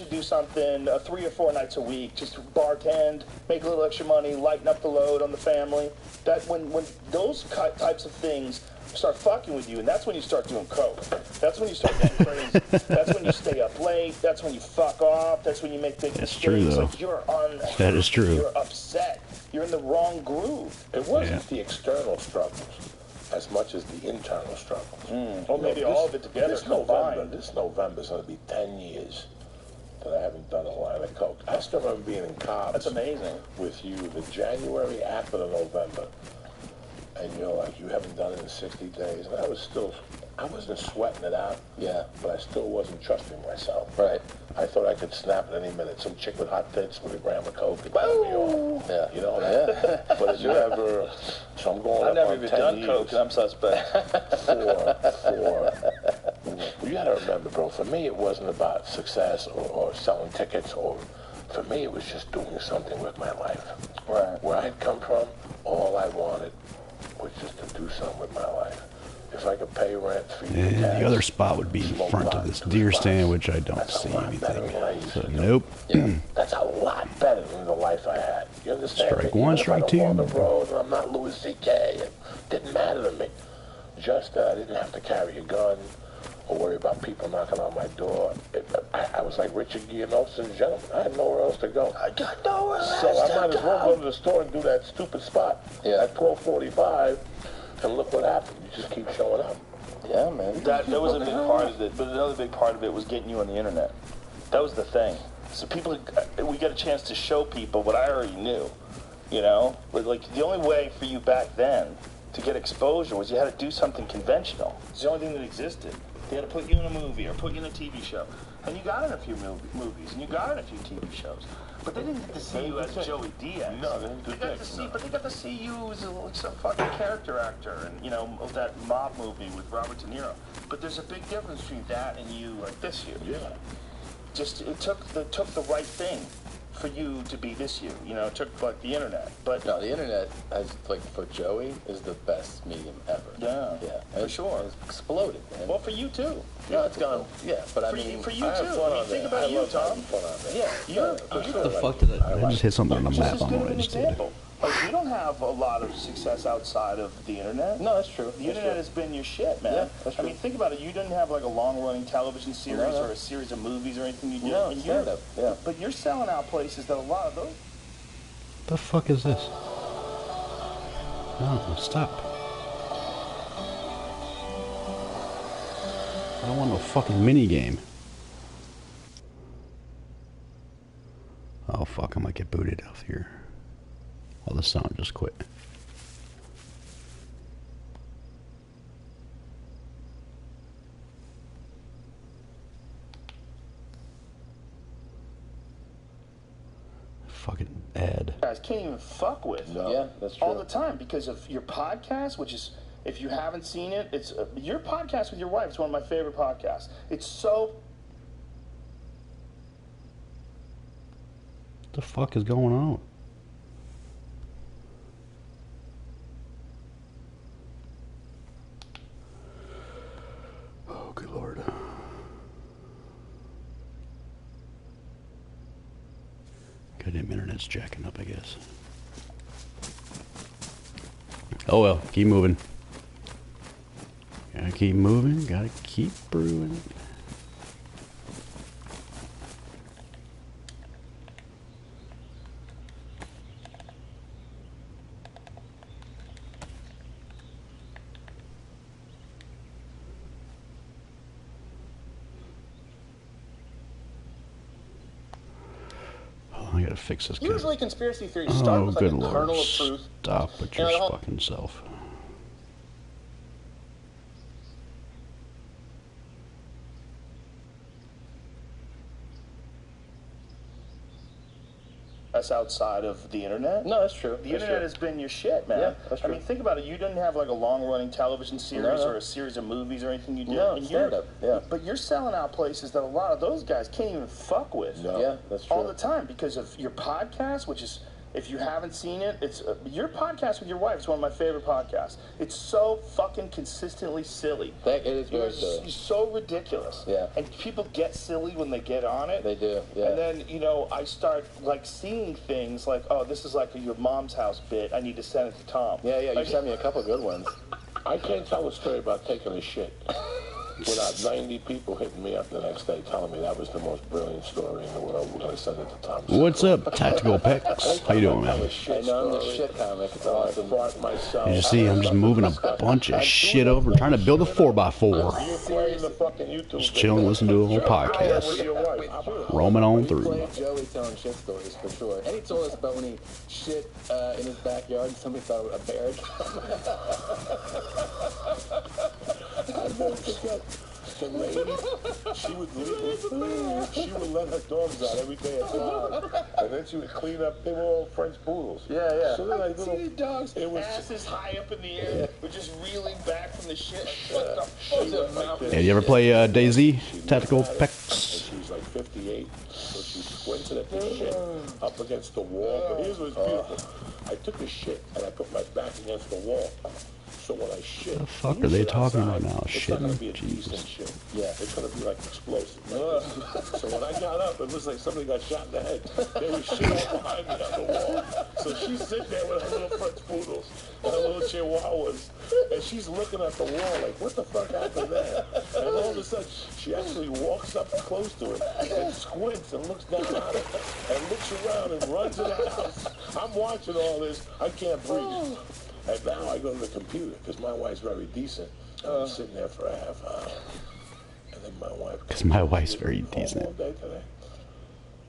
do something 3 or 4 nights a week, just bartend, make a little extra money, lighten up the load on the family. That when those types of things start fucking with you, and that's when you start doing coke. That's when you start getting crazy. That's when you stay up late. That's when you fuck off. That's when you make big mistakes. True, though. Like That is true. You're upset. You're in the wrong groove. It wasn't the external struggles as much as the internal struggles. Or maybe all of it together This combined. November is going to be 10 years that I haven't done a line of coke. I still remember being in Cobb's. That's amazing. With you the January after the November. And you're like, you haven't done it in 60 days. And I wasn't sweating it out. Yeah. But I still wasn't trusting myself. Right. I thought I could snap at any minute. Some chick with hot tits with a gram of coke and tell me off. Yeah. You know that? But it's never, so I'm going I've up never on even 10 done years coke, and I'm suspect. you got to remember, bro, for me it wasn't about success or selling tickets. For me it was just doing something with my life. Right. Where I'd come from, all I wanted was just to do something with my life. If I could pay rent, feed the And cats, the other spot would be in smoke front pot of this in deer spots. stand, which I don't That's see a lot better anything. than I used So, to do. nope. That's a lot better than the life I had. You understand? Strike me? one, Even strike if I don't go on two. the road and I'm not Louis C.K. It didn't matter to me. Just I didn't have to carry a gun or worry about people knocking on my door. I was like Richard Gere and Olsen's Gentleman. I had nowhere else to go. I got nowhere else to go. So I might as well go to the store and do that stupid spot at 12:45, and look what happened. You just keep showing up. Yeah, man. That was a big part of it, but another big part of it was getting you on the internet. That was the thing. So we got a chance to show people what I already knew, you know? But like the only way for you back then to get exposure was you had to do something conventional. It's the only thing that existed. They had to put you in a movie or put you in a TV show. And you got in a few movies, and you got in a few TV shows. But they didn't get to see you as Joey Diaz. No, they didn't do that. But they got to see you as like some fucking character actor, and you know, of that mob movie with Robert De Niro. But there's a big difference between that and you like this you. Yeah. Just it took the right thing for you to be this you. You know, it took like the internet. But No, the internet, has, like, for Joey, is the best medium ever. Yeah, And for sure. It's exploded, man. well, for you too. No, it's gone. Yeah, but I For mean, you I have too. fun I mean, on think there. about I you, love Tom. having fun on there. You're What the fuck did I just hit something on the just map as on good what of I an just did. example. Like, you don't have a lot of success outside of the internet. No, that's true. The internet has been your shit, man. Yeah, that's I true. mean, think about it. You didn't have like a long-running television series No. or a series of movies or anything you did. No, And stand-up, yeah. But you're selling out places that a lot of those. The fuck is this? No, stop. I don't want no fucking mini game. Oh fuck, I might get booted off here. Oh, the sound just quit. Fucking ad. Guys can't even fuck with. No. Yeah, that's true. All the time because of your podcast, which is, if you haven't seen it, it's your podcast with your wife. It's one of my favorite podcasts. It's so. What the fuck is going on? Oh, good lord. Goddamn internet's jacking up, I guess. Oh well, keep moving. Gotta keep moving, gotta keep brewing. I gotta fix this. Usually, conspiracy theories start Oh, with like a good lord. kernel of truth. Stop with You know, your the whole- fucking self. Us outside of the internet. No, that's true. The That's internet true. has been your shit, man. Yeah, that's I true. mean, think about it. You didn't have like a long-running television series No. or a series of movies or anything you did. No, And stand-up, yeah. But you're selling out places that a lot of those guys can't even fuck with. No. Yeah, that's true. All the time because of your podcast, which is, if you haven't seen it, it's your podcast with your wife. It's one of my favorite podcasts. It's so fucking consistently silly. It is You know, very silly. it's so ridiculous. Yeah. And people get silly when they get on it. They do, yeah. And then, you know, I start like seeing things like, oh, this is like your mom's house bit. I need to send it to Tom. Yeah, you Like, sent me a couple good ones. I can't tell a story about taking a shit without 90 people hitting me up the next day telling me that was the most brilliant story in the world. We're going to send it to Tom. What's up, Tactical Pecs? How you doing, man? I know, I'm the shit comic. It's awesome. As you see, I'm just moving a bunch of shit over, trying to build a 4x4. Just chilling, listening to a whole podcast. Roaming on We through. played Joey telling shit stories for sure. And he told us about when he shit in his backyard and somebody thought a bear had come. I never forget. The lady, she would let her dogs out every day at 5. And then she would clean up. They were all French poodles. Yeah, yeah. So then I See these dogs, it was asses high up in the air, but just reeling back from the shit. Like, what the fuck? Hey, you ever play DayZ? Tactical Pecs? She was like 58. So she actually squinted at this shit up against the wall. But here's what's beautiful. I took a shit and I put my back against the wall. So when I shit, The fuck are they talking about now? It's not gonna Shitting? be a decent Jesus. shit. Yeah. It's gonna be like explosive. Like this. So when I got up, it was like somebody got shot in the head. There was shit all behind me on the wall. So she's sitting there with her little French poodles and her little chihuahuas, and she's looking at the wall like, what the fuck happened there? And all of a sudden, she actually walks up close to it and squints and looks down at it and looks around and runs in the house. I'm watching all this. I can't breathe. And now I go to the computer because my wife's very decent. And I'm sitting there for a half hour. And then my wife... Because my wife's very "You home decent." all day today?"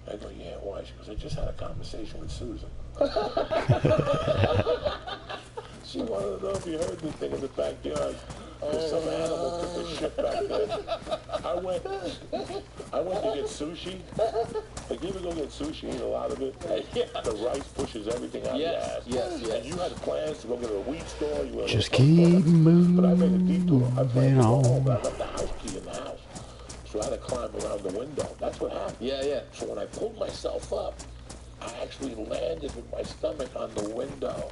I go, "Yeah, why?" She goes, "I just had a conversation with Susan." She wanted to know if you heard the thing in the backyard. Because some animal took a shit back there. I went to get sushi. Like, you ever go get sushi and eat a lot of it? The rice pushes everything out of your ass. Yes. And you had plans to go get a wheat store. You went Just to some keep store. But I made a detour. I planned to go on. home, but I left the house key in the house. So I had to climb around the window. That's what happened. Yeah. So when I pulled myself up, I actually landed with my stomach on the window,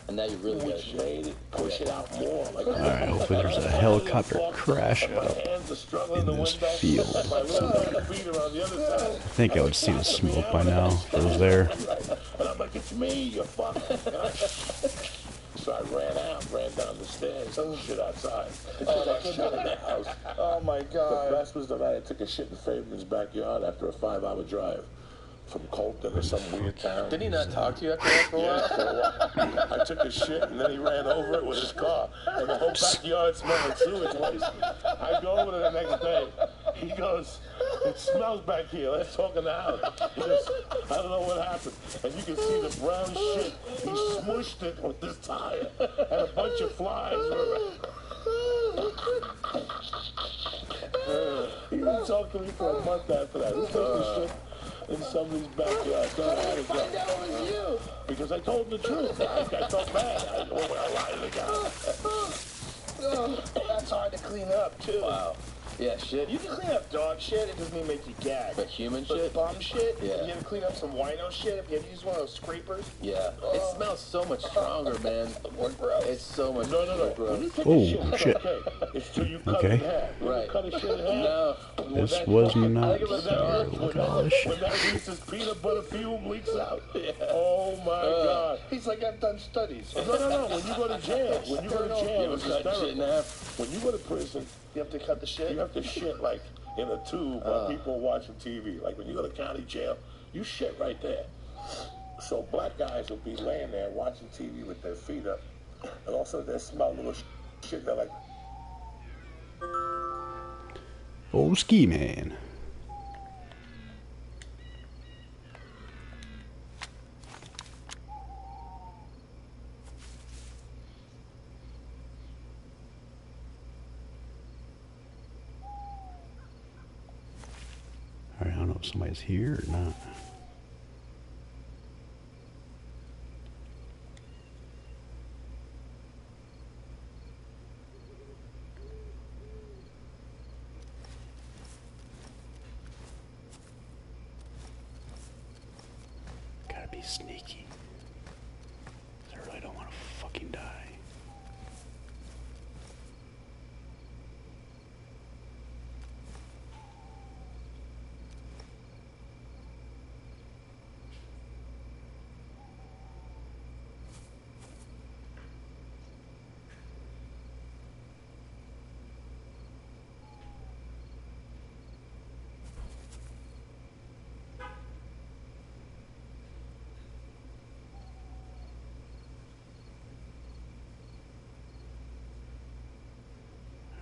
And now you really got which shit. made it push it out more. Like, Alright, hopefully there's a helicopter crash my up hands are struggling in the this window. field. My little feet are on the other side. I think I would see the smoke by now if it was there. And I'm like, "It's me, you fuck." So I ran down the stairs, took a shit outside. I took a shit in the house. Oh my The god. best was that I took a shit in Fabian's backyard after a 5-hour drive from Colton or some weird town. Didn't he not talk to you after that for a while? Yeah, for a while. I took a shit and then he ran over it with his car. And the whole backyard smelled like sewage waste. I go over there the next day. He goes, "It smells back here. Let's talk in the house." He goes, "I don't know what happened." And you can see the brown shit. He smushed it with this tire. And a bunch of flies were He didn't talk to me for a month after that. He took the shit in somebody's backyard. So I had to go. Find out it was you. Because I told him the truth. I felt bad. I lied to the guy. That's hard to clean up too. Wow. Yeah, shit. You can clean up dog shit, it doesn't mean make you gag. But human But shit? bum shit, Yeah. you gotta clean up some wino shit. If you have to use one of those scrapers, Yeah. It smells so much stronger, man. more gross. It's so much No. more When gross. you take Oh, a shit, it's shit. okay. It's till you cut Okay. it in half. You ever Right. cut a shit in half? No. This was not When here. Look at all this when shit. that Reese's peanut butter fume leaks out. Oh my God. He's like, I've done studies. No. When you go to jail, it's You hysterical. cut shit in half. When you go to prison, You have to cut the shit. you have to shit like in a tube while people are watching TV. Like when you go to county jail, you shit right there. So black guys will be laying there watching TV with their feet up, and also they smell a little shit. They're like, Oh, ski man. Alright, I don't know if somebody's here or not. Gotta be sneaky. 'Cause I really don't want to fucking die.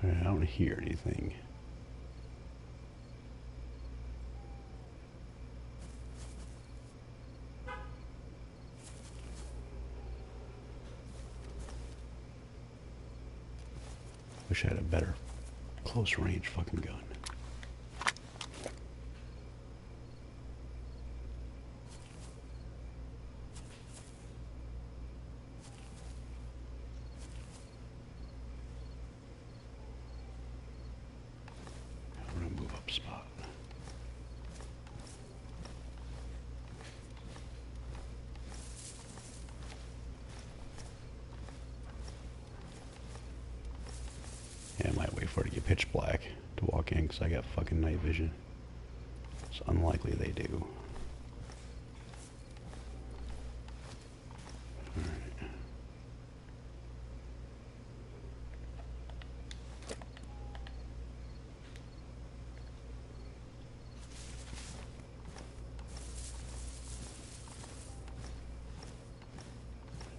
Alright, I don't hear anything. Wish I had a better close range fucking gun. I'm gonna move up spot. pitch black to walk in because I got fucking night vision. It's unlikely they do. Alright.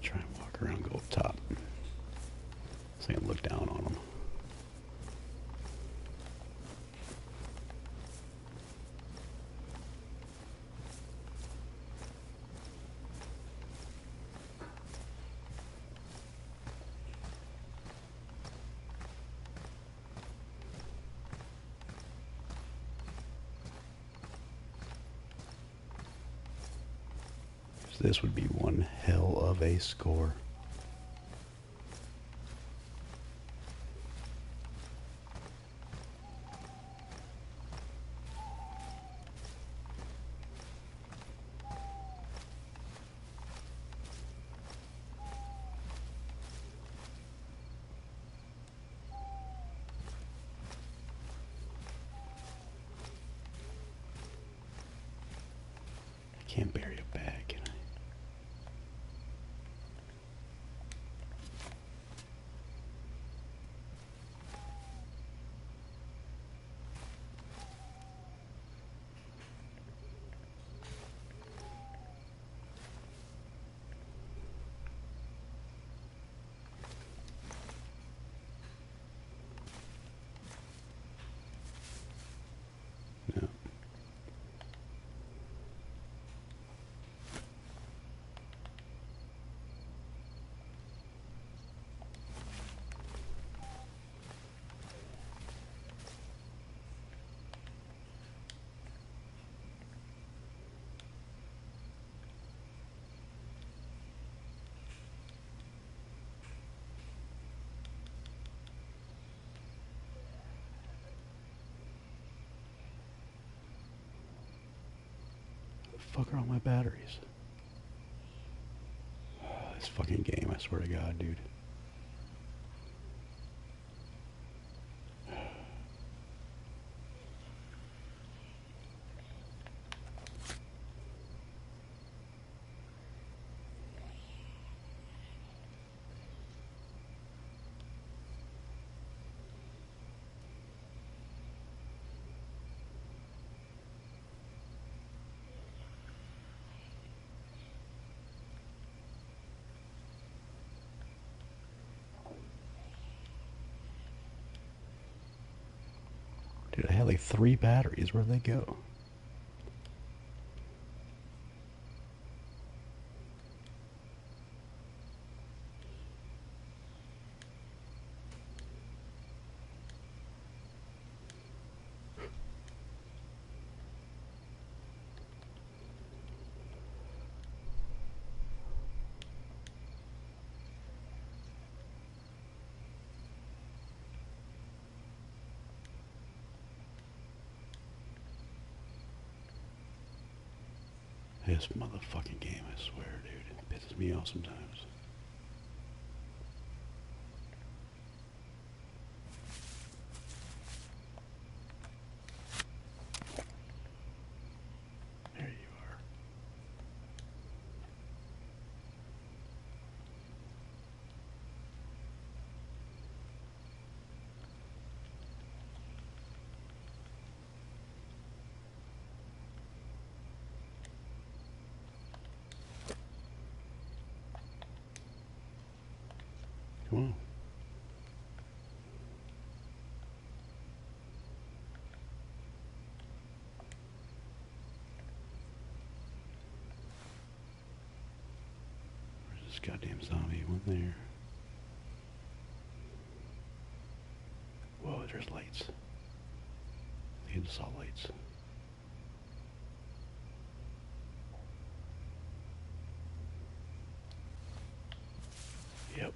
Try and walk around, go up top. So I can look down on them. This would be one hell of a score. I can't bury a bag, can I? No. Fuck are all my batteries? This fucking game, I swear to God, dude. Dude, I had like 3 batteries. Where'd they go? This motherfucking game, I swear, dude. It pisses me off sometimes. There you are. Come on. Where's this goddamn zombie? One there. Whoa, there's lights. I just saw lights. Yep.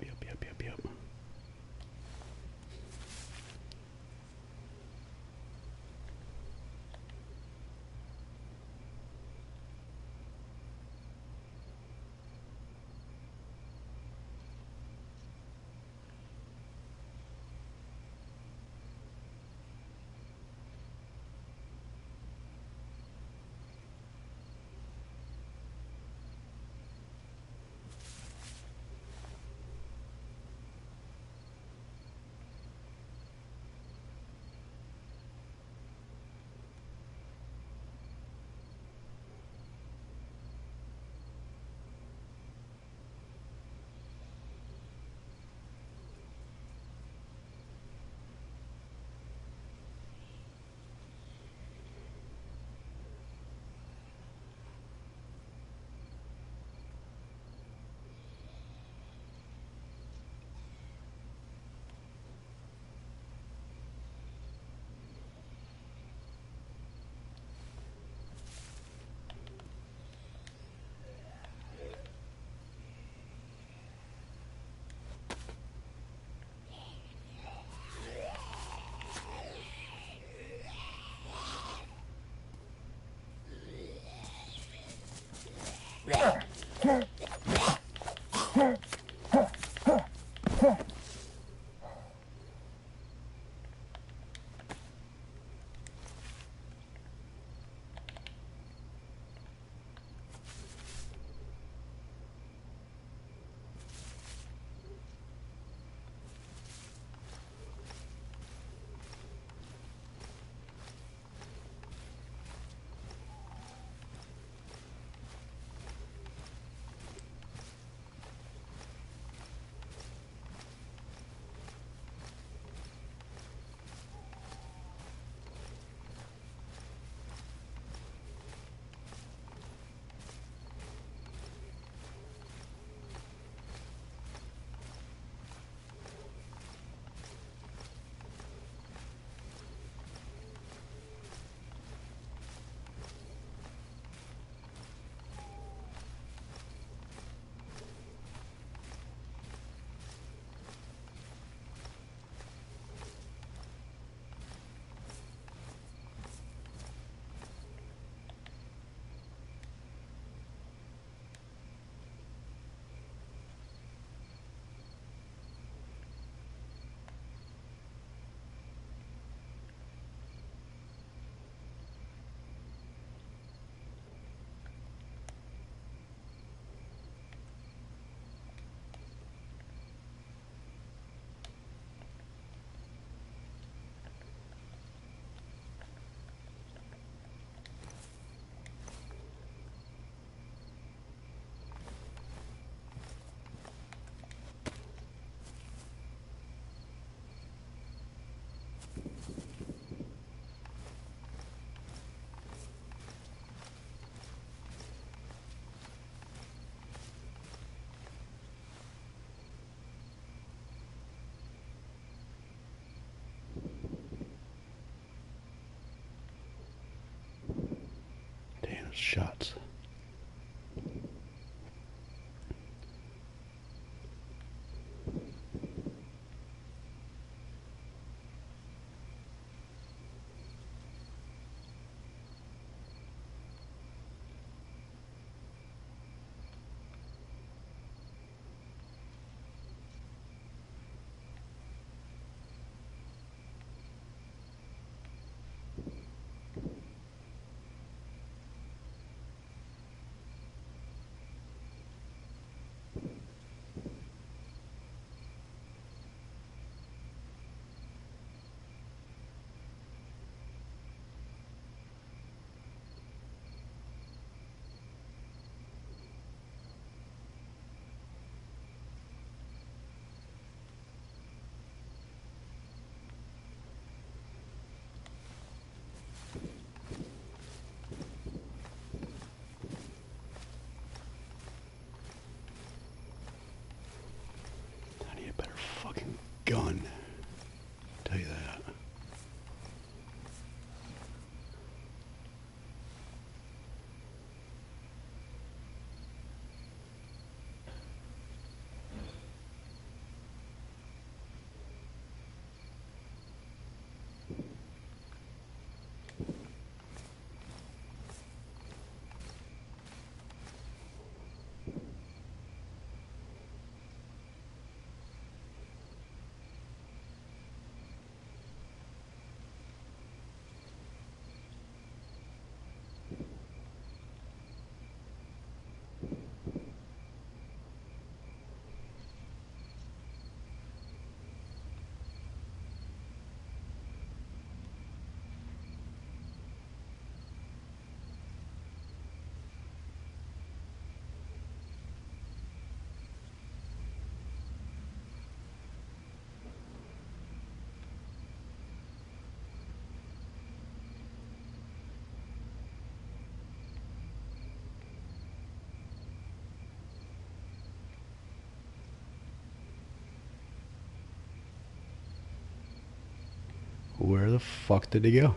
Damn, shots. I need a better fucking gun. Tell you that. Where the fuck did he go?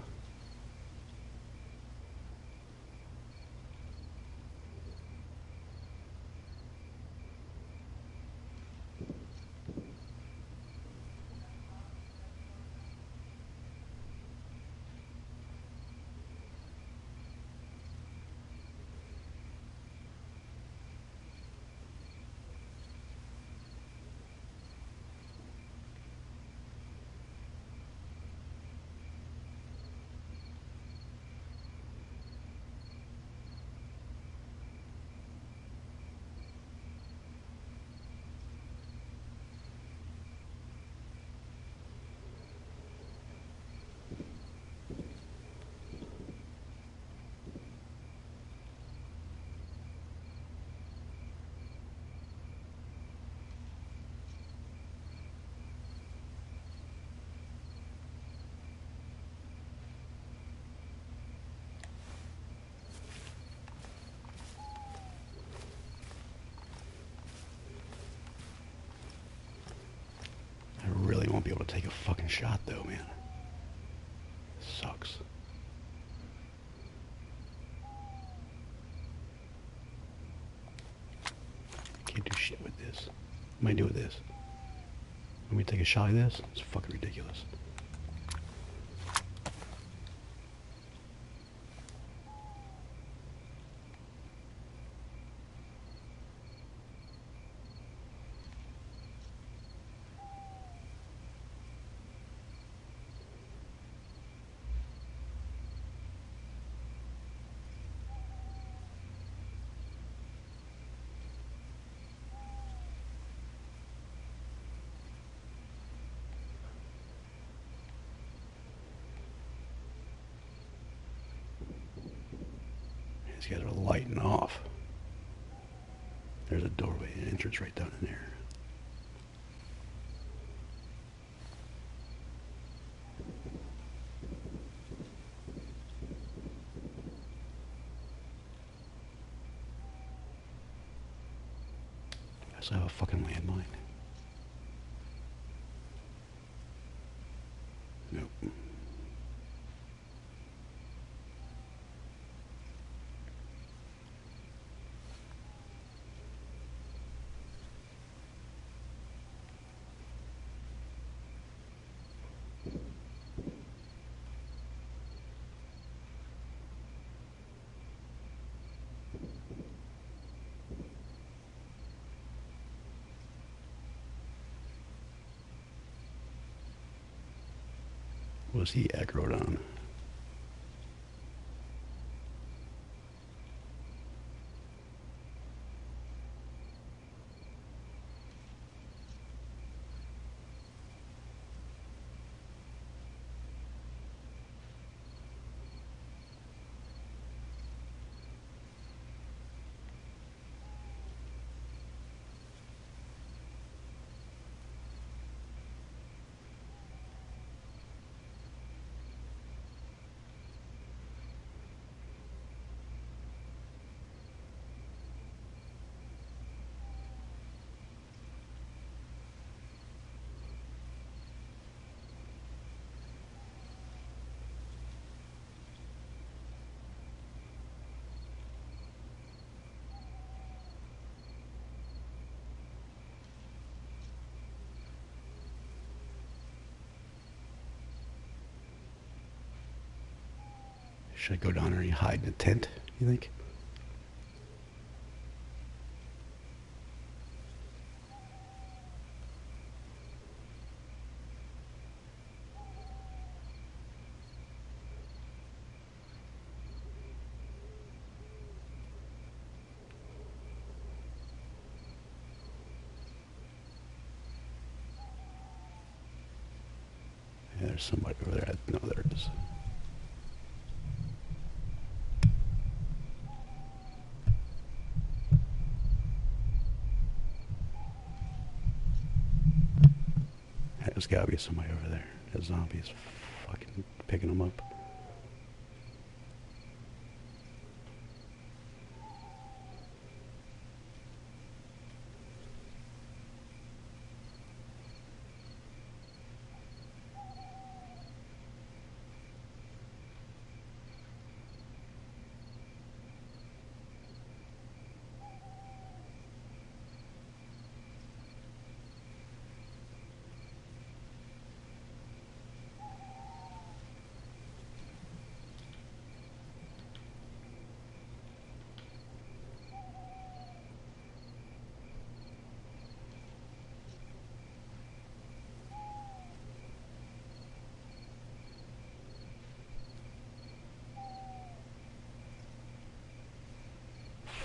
fucking shot though, man. Sucks. Can't do shit with this. What am I do with this? Let me take a shot of this? It's fucking ridiculous. These guys are lighting off. There's a doorway, an entrance right down in there. Guess I have a fucking landmine. Nope. Was he aggroed on? Should I go down there and hide in a tent, you think? Yeah, there's somebody over there. No, there it is. There's gotta be somebody over there. That zombie's fucking picking them up.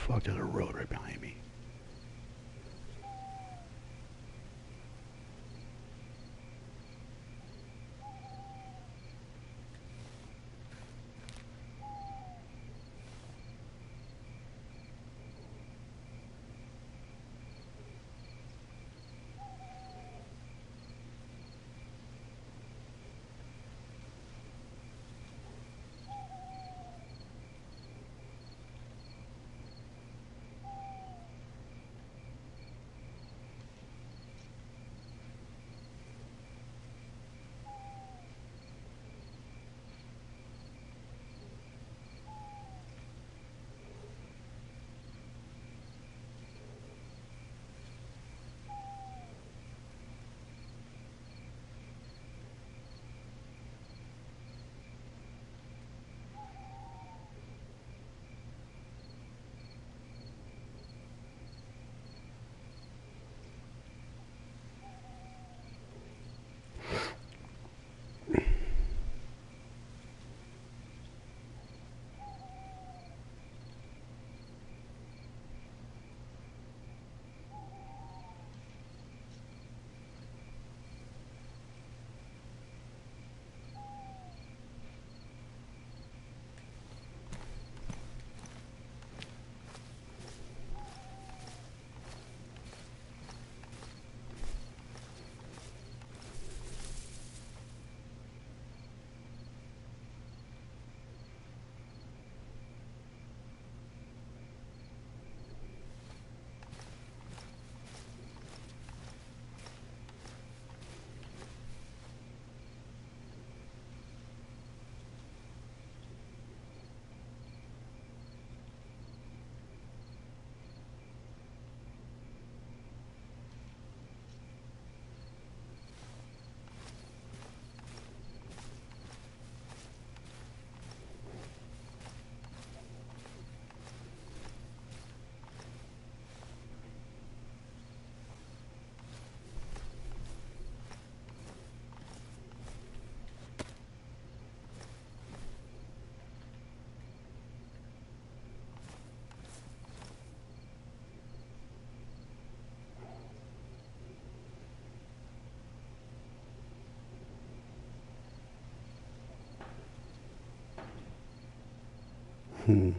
Fuck, there's a road right behind me. Do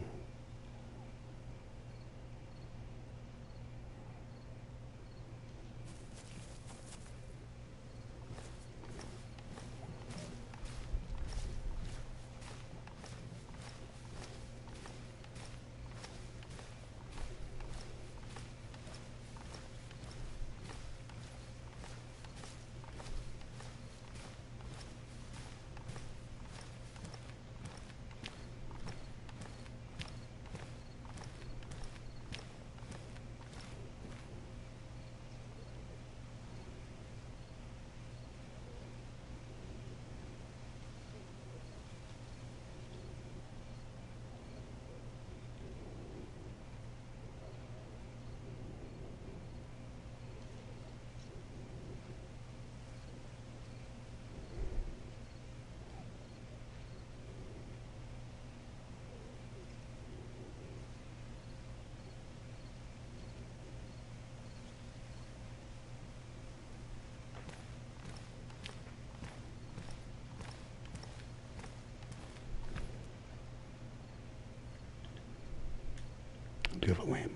you have a landmine?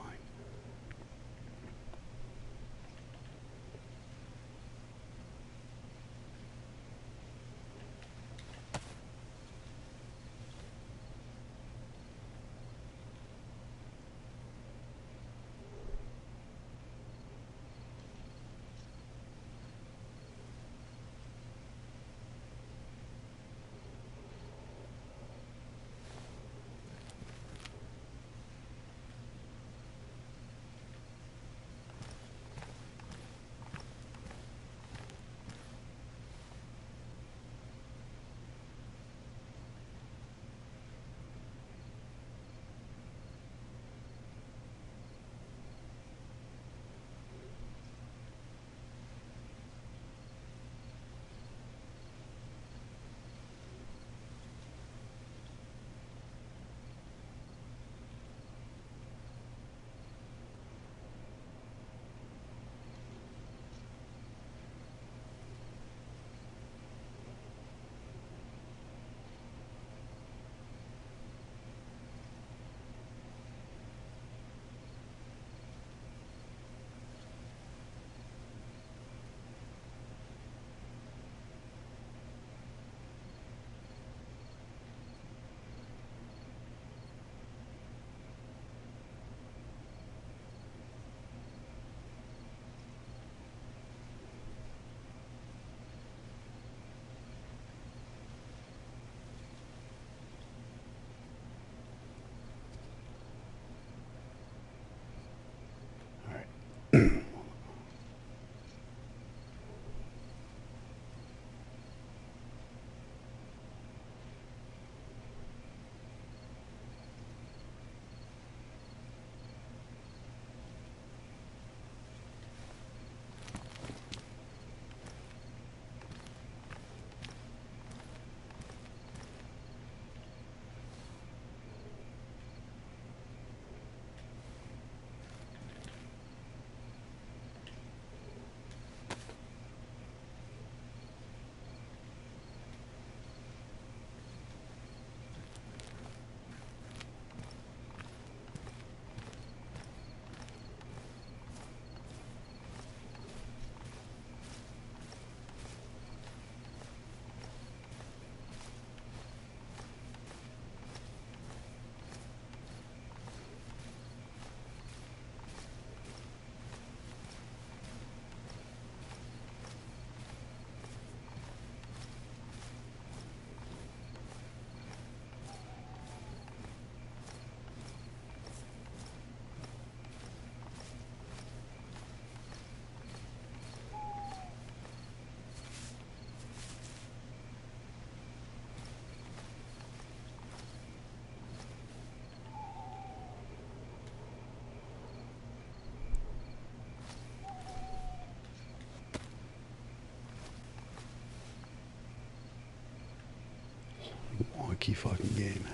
Wonky fucking game.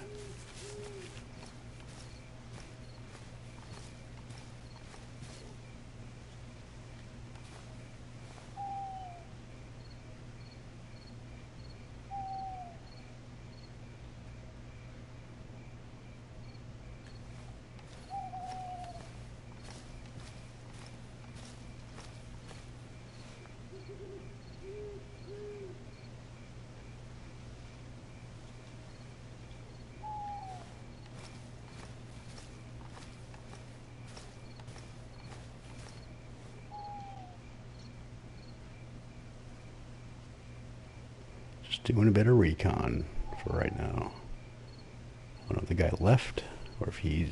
Just doing a bit of recon for right now. I don't know if the guy left or if he's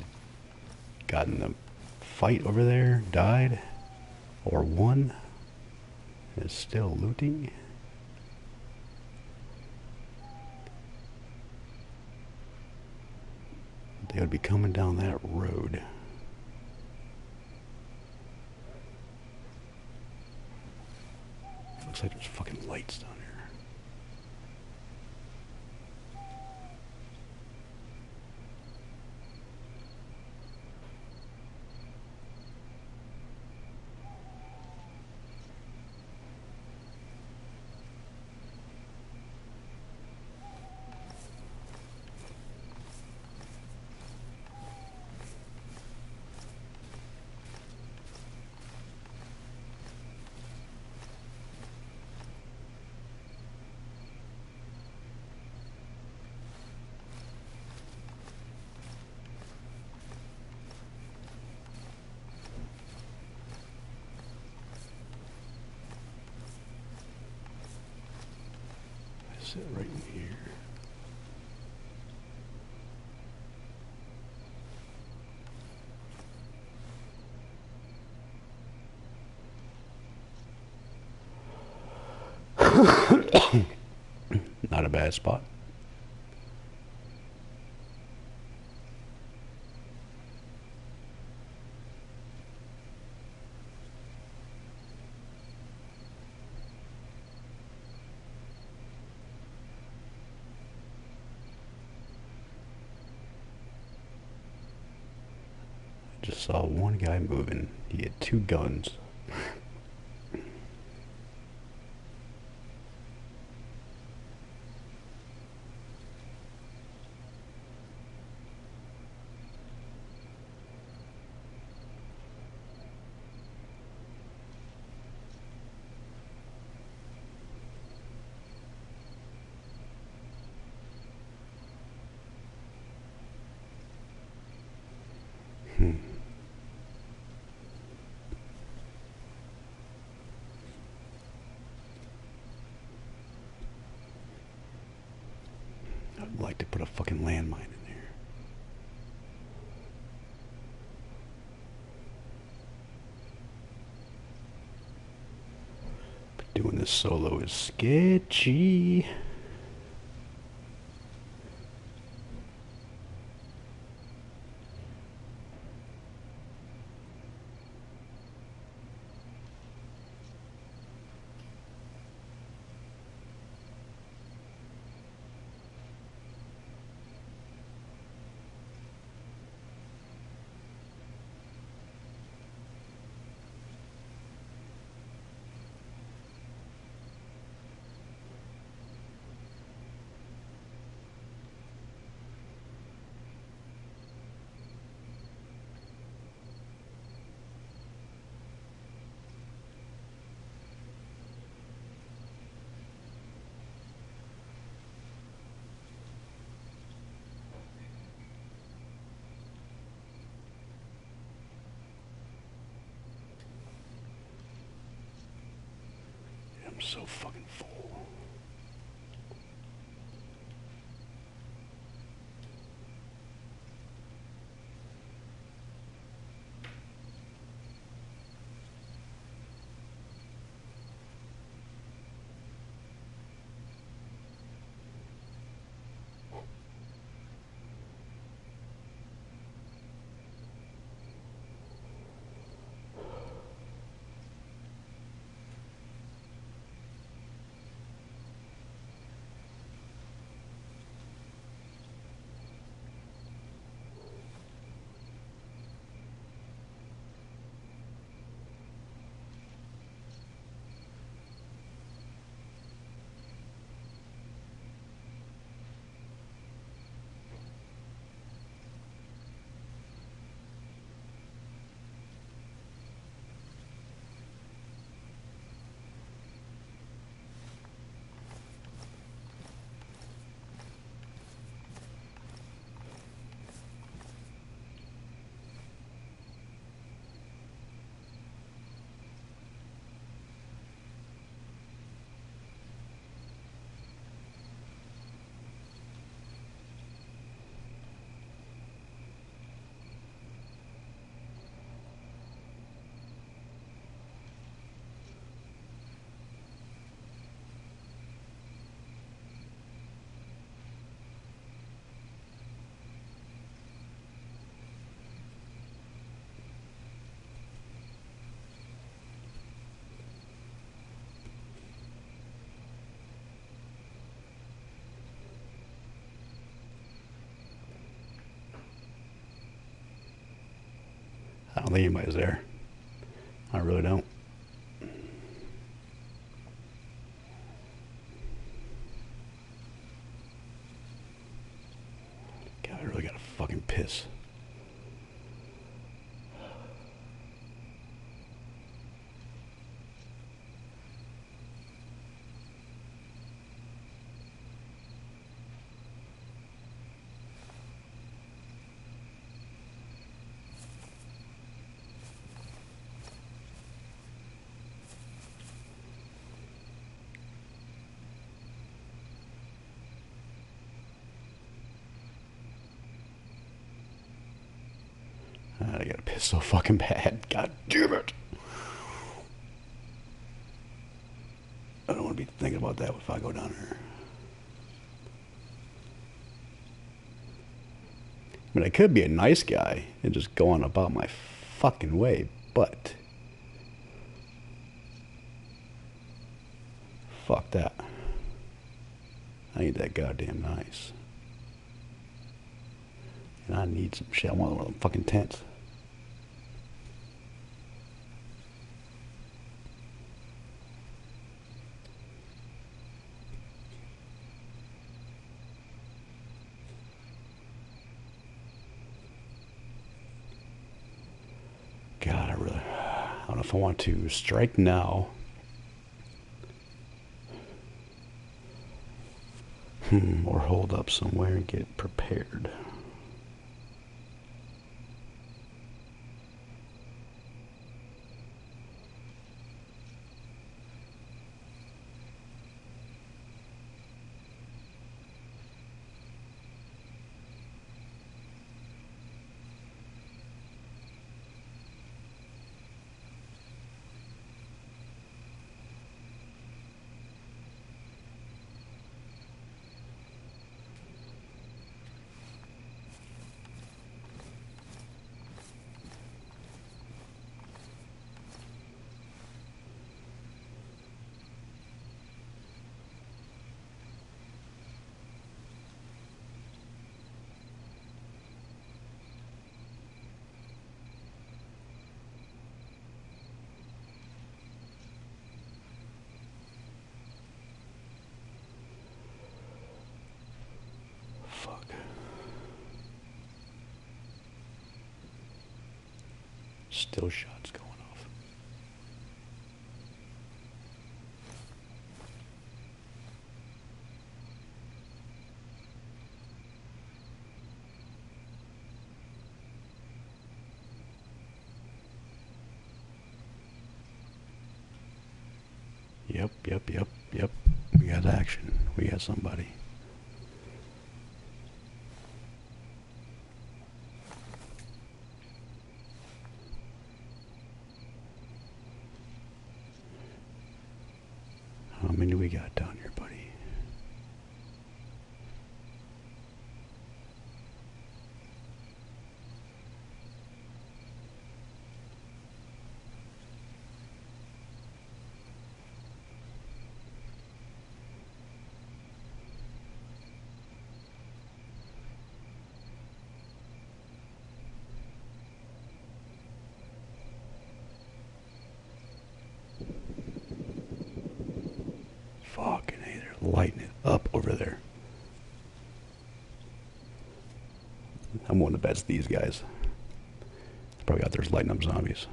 gotten the fight over there, died, or won. Is still looting. They would be coming down that road. Looks like there's fucking lights down here. Sit right in here. Not a bad spot. Just saw one guy moving. He had 2 guns. I'd like to put a fucking landmine in there. But doing this solo is sketchy. I'm so fucking full. think anybody's there. I really don't. God, I really gotta fucking piss. I gotta piss so fucking bad. God damn it. I don't want to be thinking about that if I go down there. I mean, I could be a nice guy and just go on about my fucking way, but fuck that. I ain't that goddamn nice. And I need some shit. I want one of them fucking tents. God, I don't know if I want to strike now. Or hold up somewhere and get prepared. Fuck. Still shots going off. Yep. We got action. We got somebody. How many do we got down here, buddy? Fucking hey, they're lighting it up over there. I'm willing to bet it's these guys. Probably out there lighting up zombies.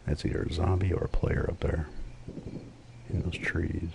That's either a zombie or a player up there in those trees.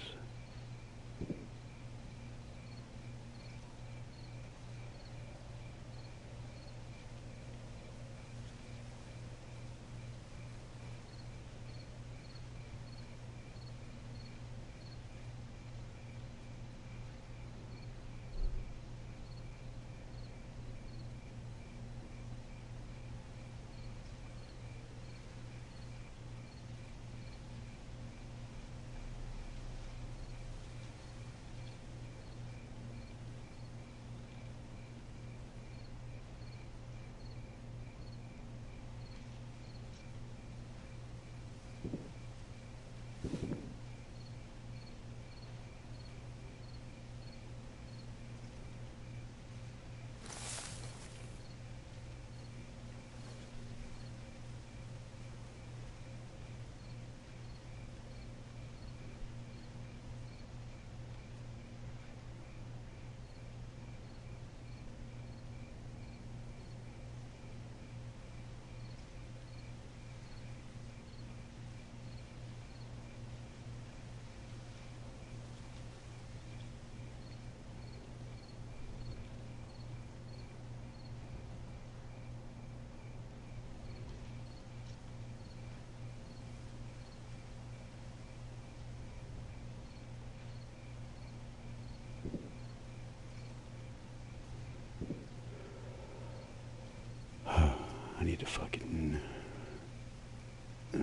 to fucking... I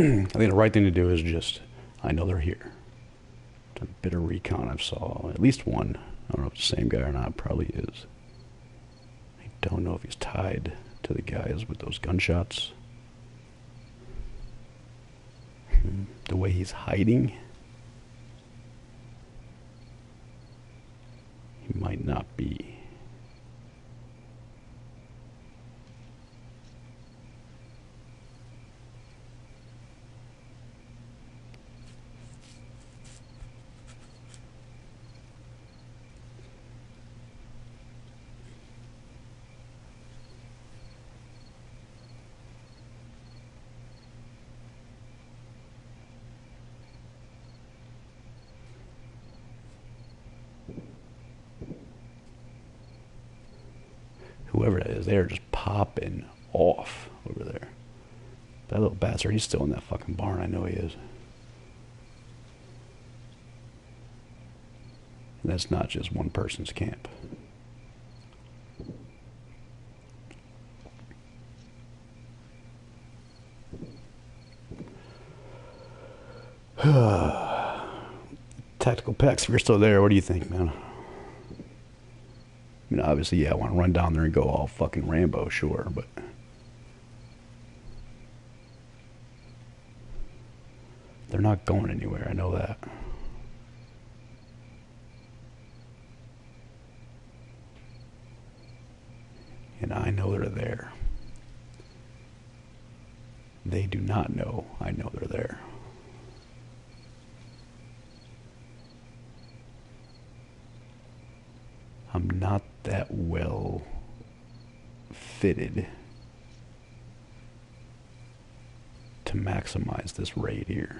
think the right thing to do is just, I know they're here. A bit of recon, I saw at least one. I don't know if it's the same guy or not. Probably is. I don't know if he's tied to the guys with those gunshots. The way he's hiding, he might not be. Whoever that is, they're just popping off over there. That little bastard, he's still in that fucking barn. I know he is. And that's not just one person's camp. Tactical Pex, if you're still there, what do you think, man? I mean, obviously, yeah, I want to run down there and go all fucking Rambo, sure, but... they're not going anywhere, I know that. And I know they're there. They do not know I know they're there. I'm not that well fitted to maximize this raid here.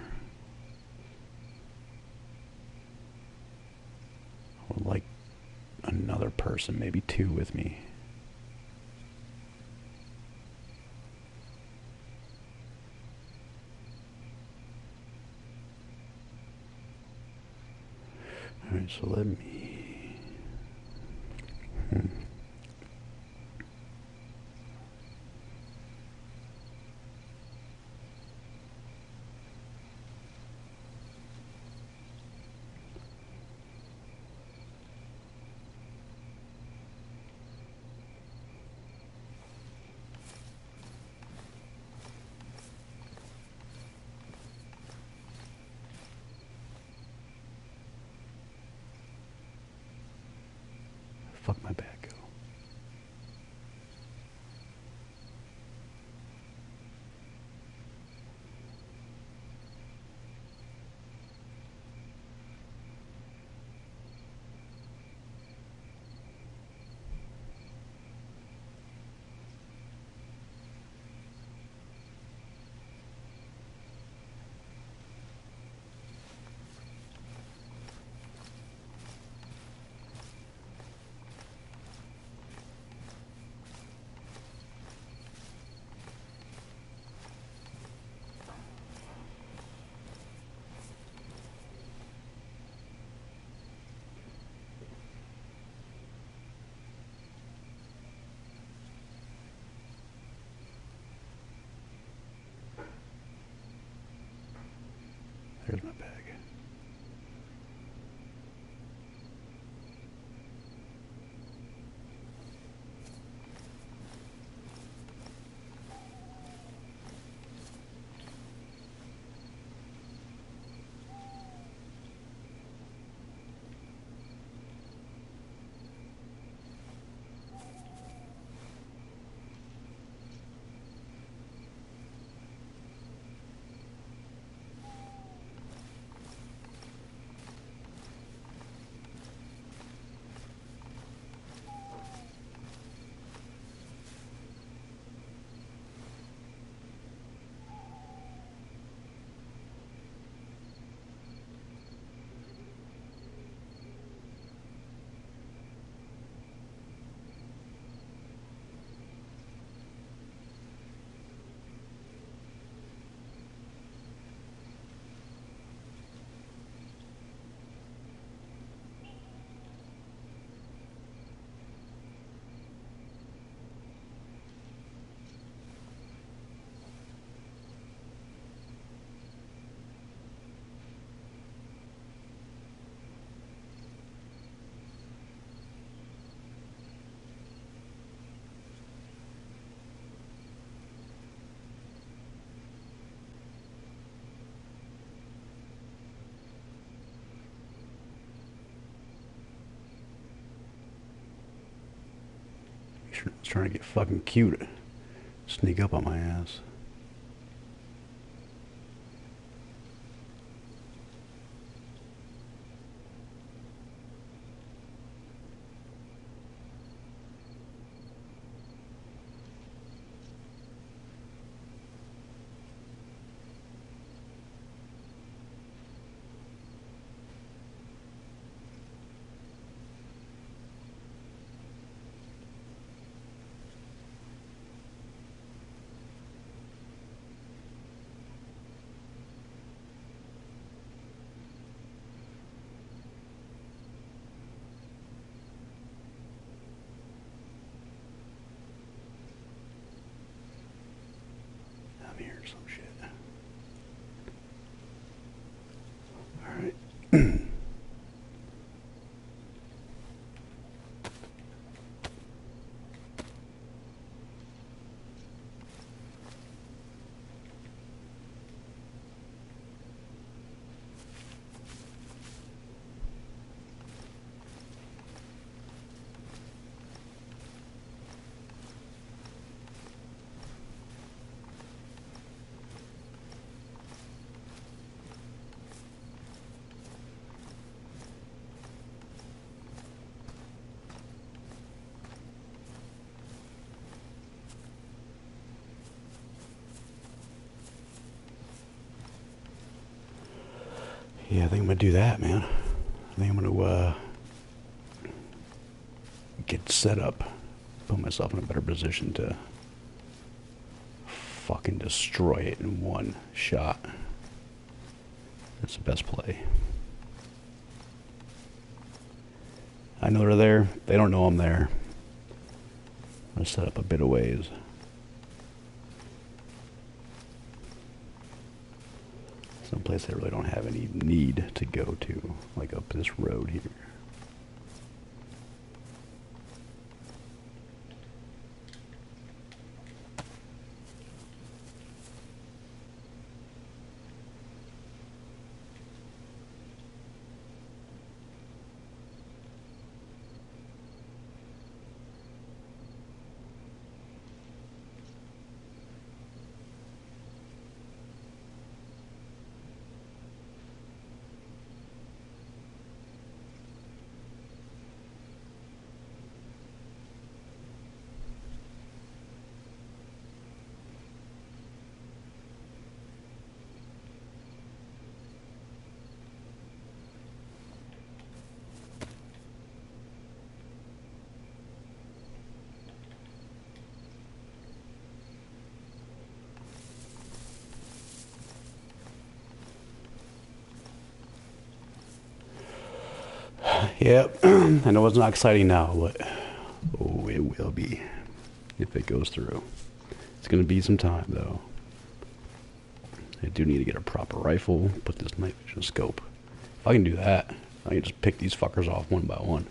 I would like another person, maybe two with me. Alright, so let me... Fuck my bag go. There's my bag. trying to get fucking cute. Sneak up on my ass. Some shit. Alright. Yeah, I think I'm gonna do that, man. I think I'm gonna get set up, put myself in a better position to fucking destroy it in one shot. That's the best play. I know they're there. They don't know I'm there. I'm gonna set up a bit of ways. Someplace I really don't have any need to go to, like up this road here. Yep, I know it's not exciting now, but oh, it will be if it goes through. It's going to be some time, though. I do need to get a proper rifle, put this night vision scope. If I can do that, I can just pick these fuckers off one by one.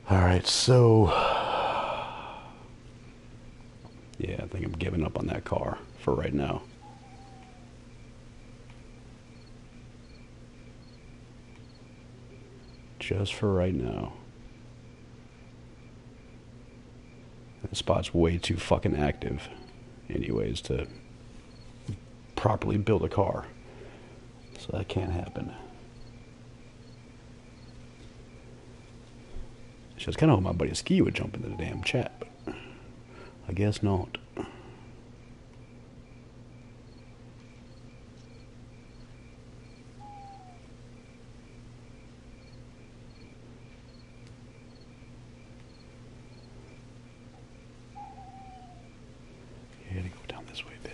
Alright, so Yeah, I think I'm giving up on that car for right now. Just for right now. The spot's way too fucking active anyways to properly build a car. So that can't happen. So I was kind of hoping my buddy Ski would jump into the damn chat, but I guess not. Yeah, to go down this way a bit.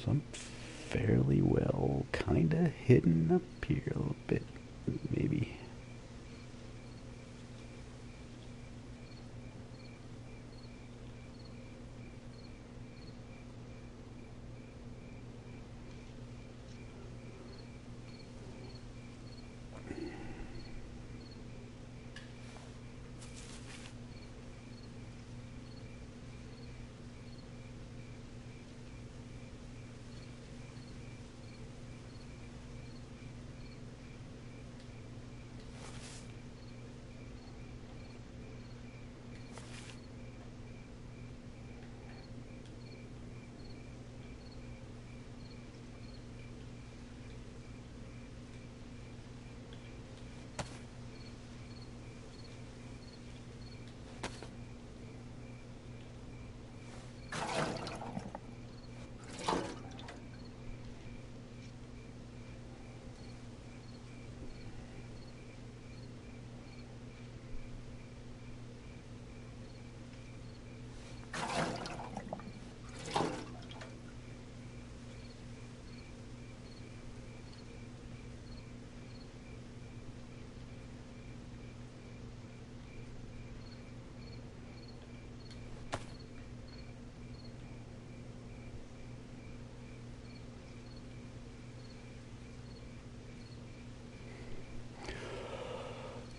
So I'm fairly well kind of hidden up here a little bit, maybe.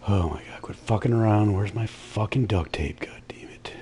Oh my god, quit fucking around. Where's my fucking duct tape? God damn it.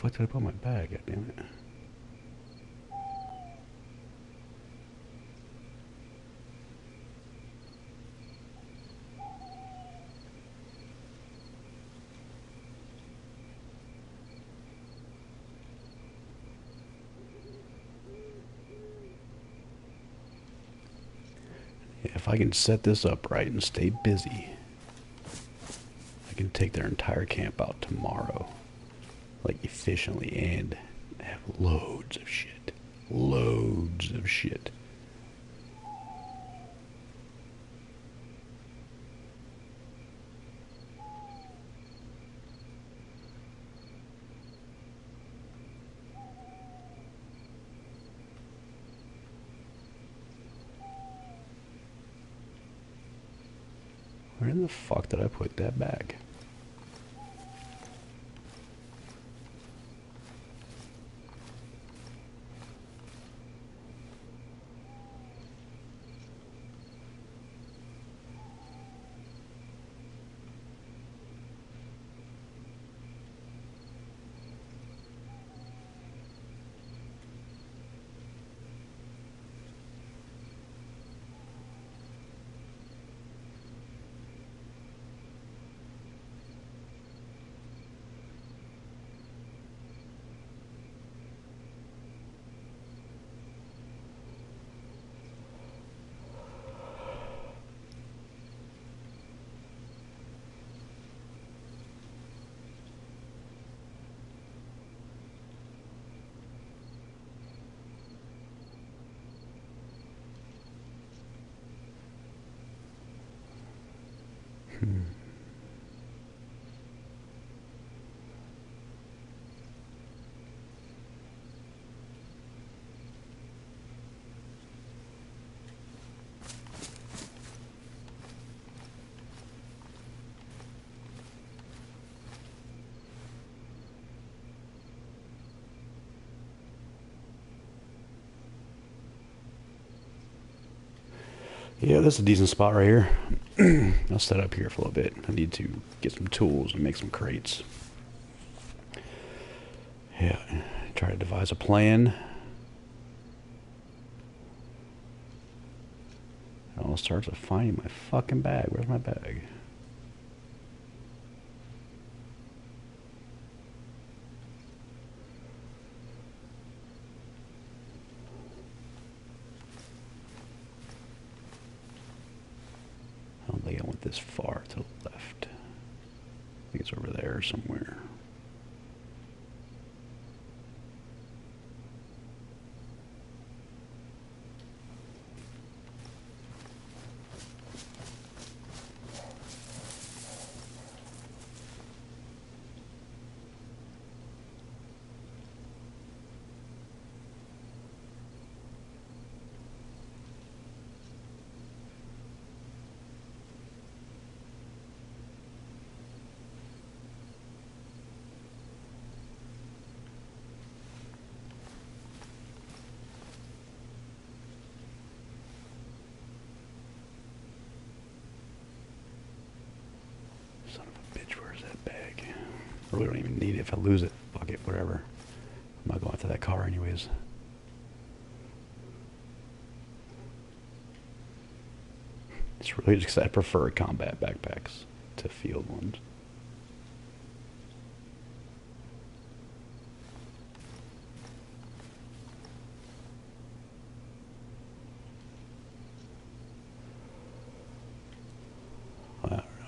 What did I put in my bag? God damn it. If I can set this up right and stay busy, I can take their entire camp out tomorrow, like efficiently, and have loads of shit. Loads of shit. Where in the fuck did I put that bag? Yeah, this is a decent spot right here. I'll set up here for a little bit. I need to get some tools and make some crates. Yeah, try to devise a plan. It all starts with finding my fucking bag. Where's my bag? I don't think I went this far to the left. I think it's over there somewhere. Son of a bitch, where's that bag? I really don't even need it. If I lose it, fuck it, whatever. I'm not going after that car anyways. It's really just because I prefer combat backpacks to field ones.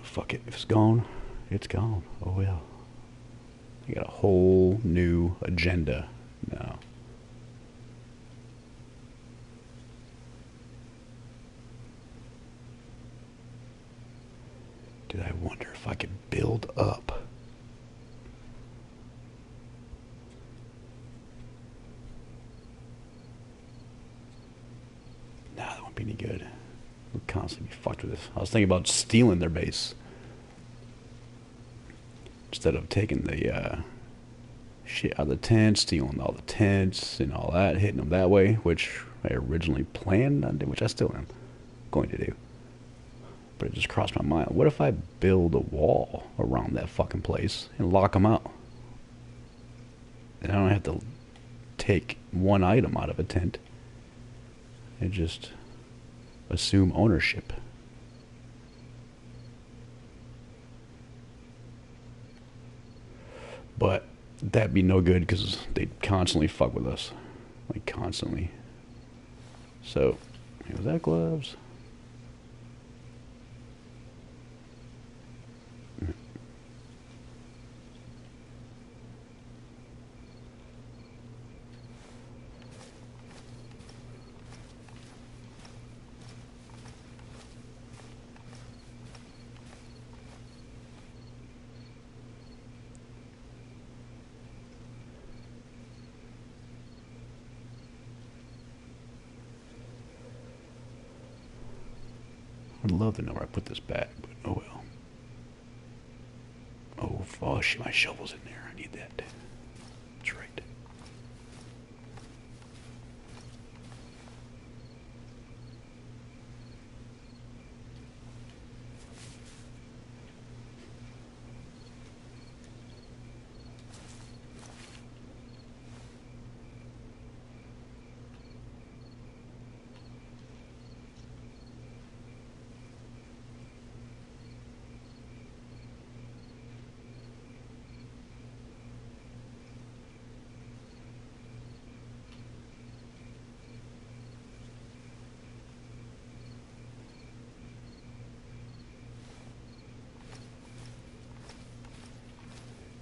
Fuck it. If it's gone, it's gone. Oh well. I got a whole new agenda now. Dude, I wonder if I could build up. Nah, that won't be any good. We'll constantly be fucked with this. I was thinking about stealing their base. Instead of taking the shit out of the tent, stealing all the tents and all that, hitting them that way, which I originally planned on doing, which I still am going to do. But it just crossed my mind. What if I build a wall around that fucking place and lock them out? And I don't have to take one item out of a tent and just assume ownership. But that'd be no good because they'd constantly fuck with us. Like, constantly. So, was that gloves? I'd love to know where I put this bag, but oh well. Oh shit, my shovel's in there. I need that. That's right.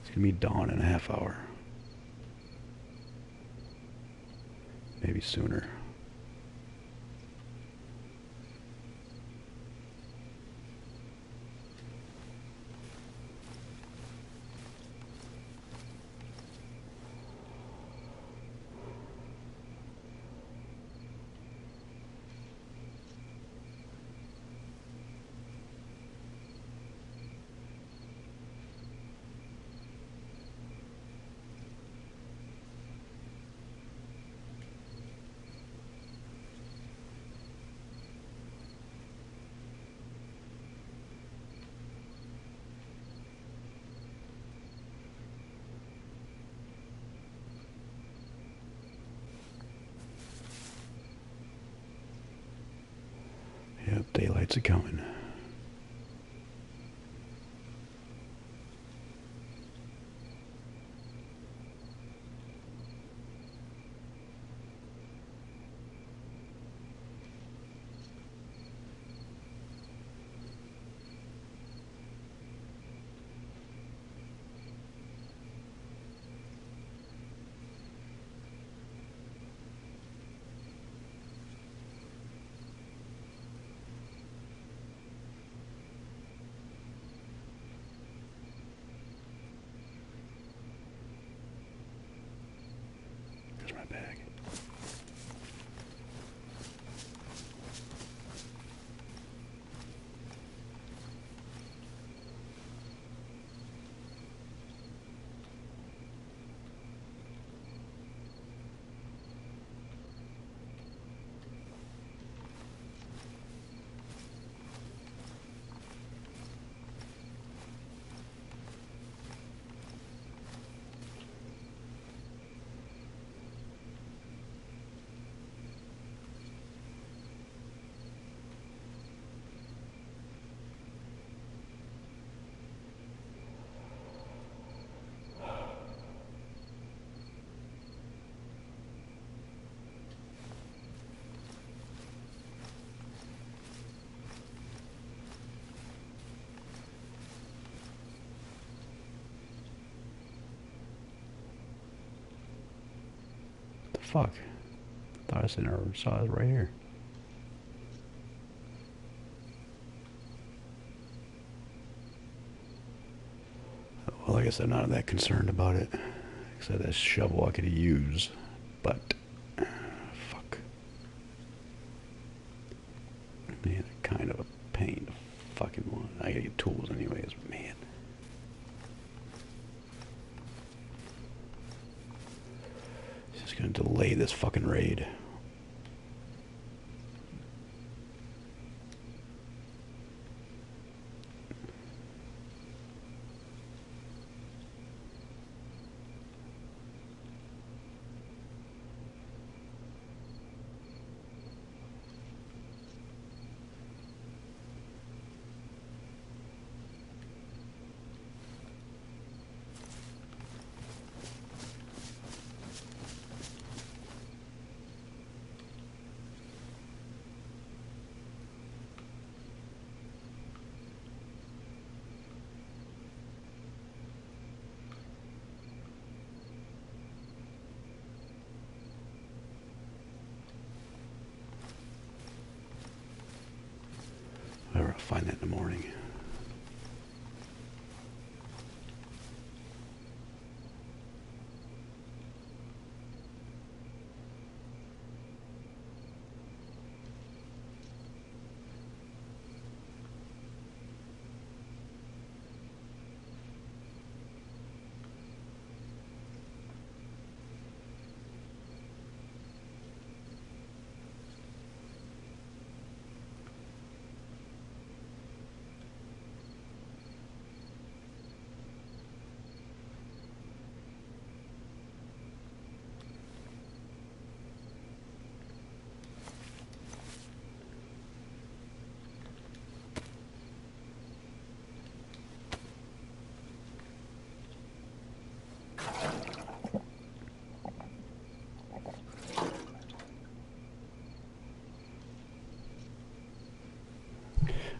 It's gonna be dawn in a half hour. Maybe sooner. Daylight's a coming. There's my bag. Fuck. Thought I saw it right here. Well, I guess I'm not that concerned about it. Except that shovel I could use. But, fuck. Man, kind of a pain to fucking want. I gotta get tools anyways, man. Just gonna delay this fucking raid. Whatever, I'll find that in the morning.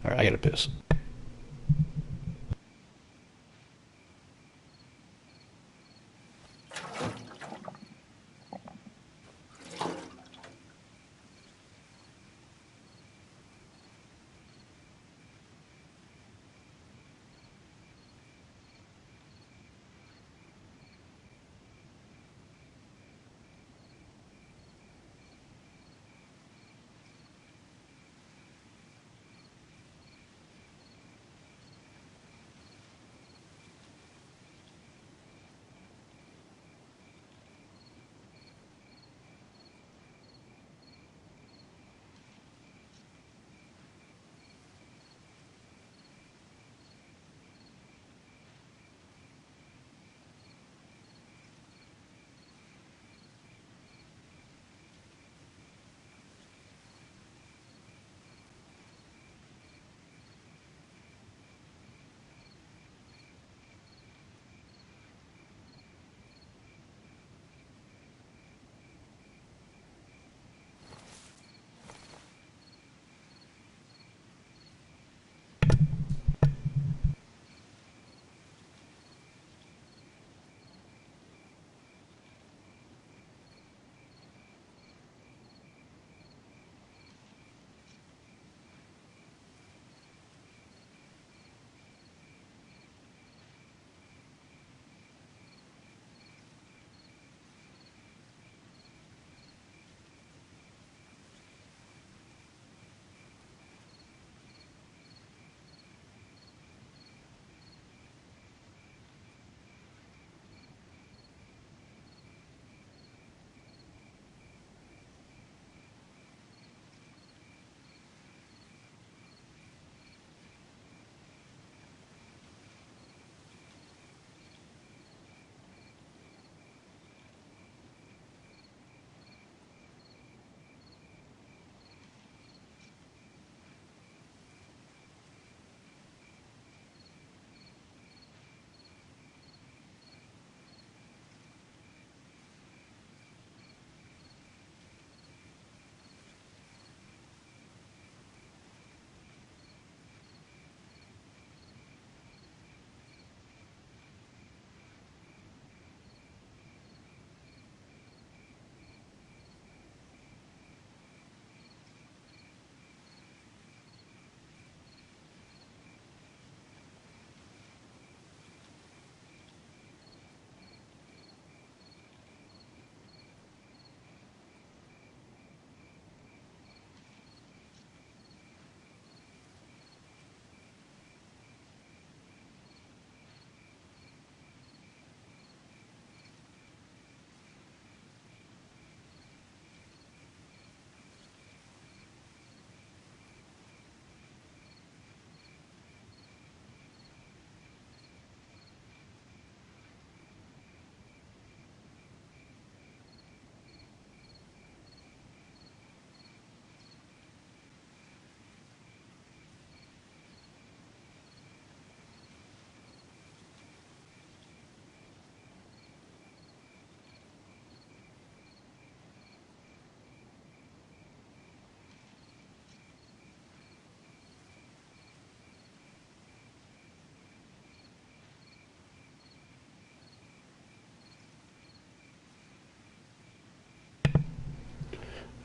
Alright, I gotta piss.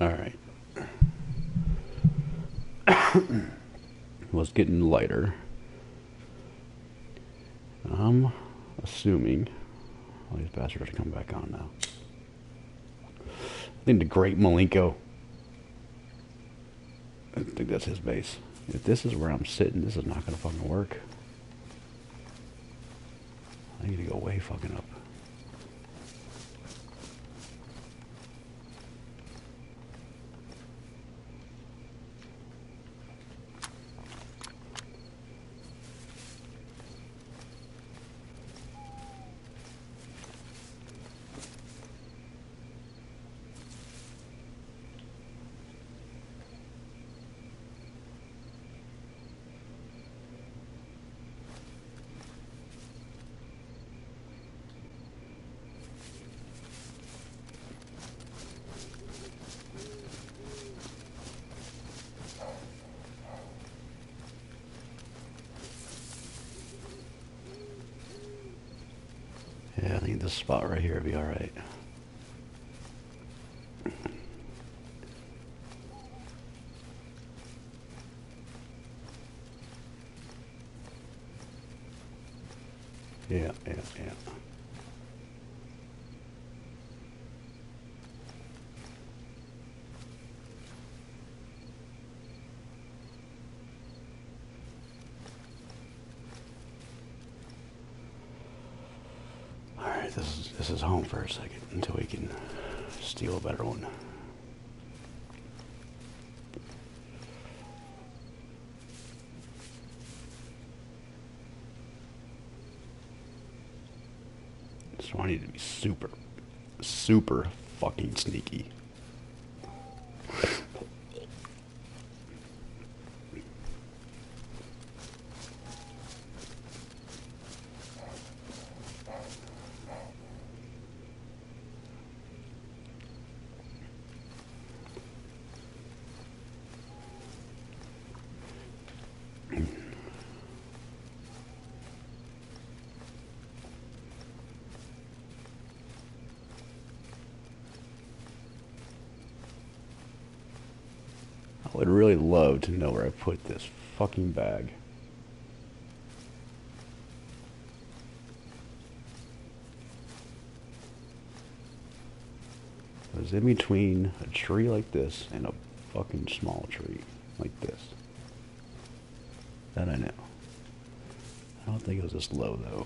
All right. Well, it's getting lighter. I'm assuming all these bastards are coming back on now. I think the Great Malenko. I think that's his base. If this is where I'm sitting, this is not going to fucking work. I need to go way fucking up. Yeah, I think this spot right here would be alright. Yeah. Alright, this is home for a second until we can steal a better one. So I need to be super fucking sneaky. I would really love to know where I put this fucking bag. It was in between a tree like this and a fucking small tree like this. That I know. I don't think it was this low though.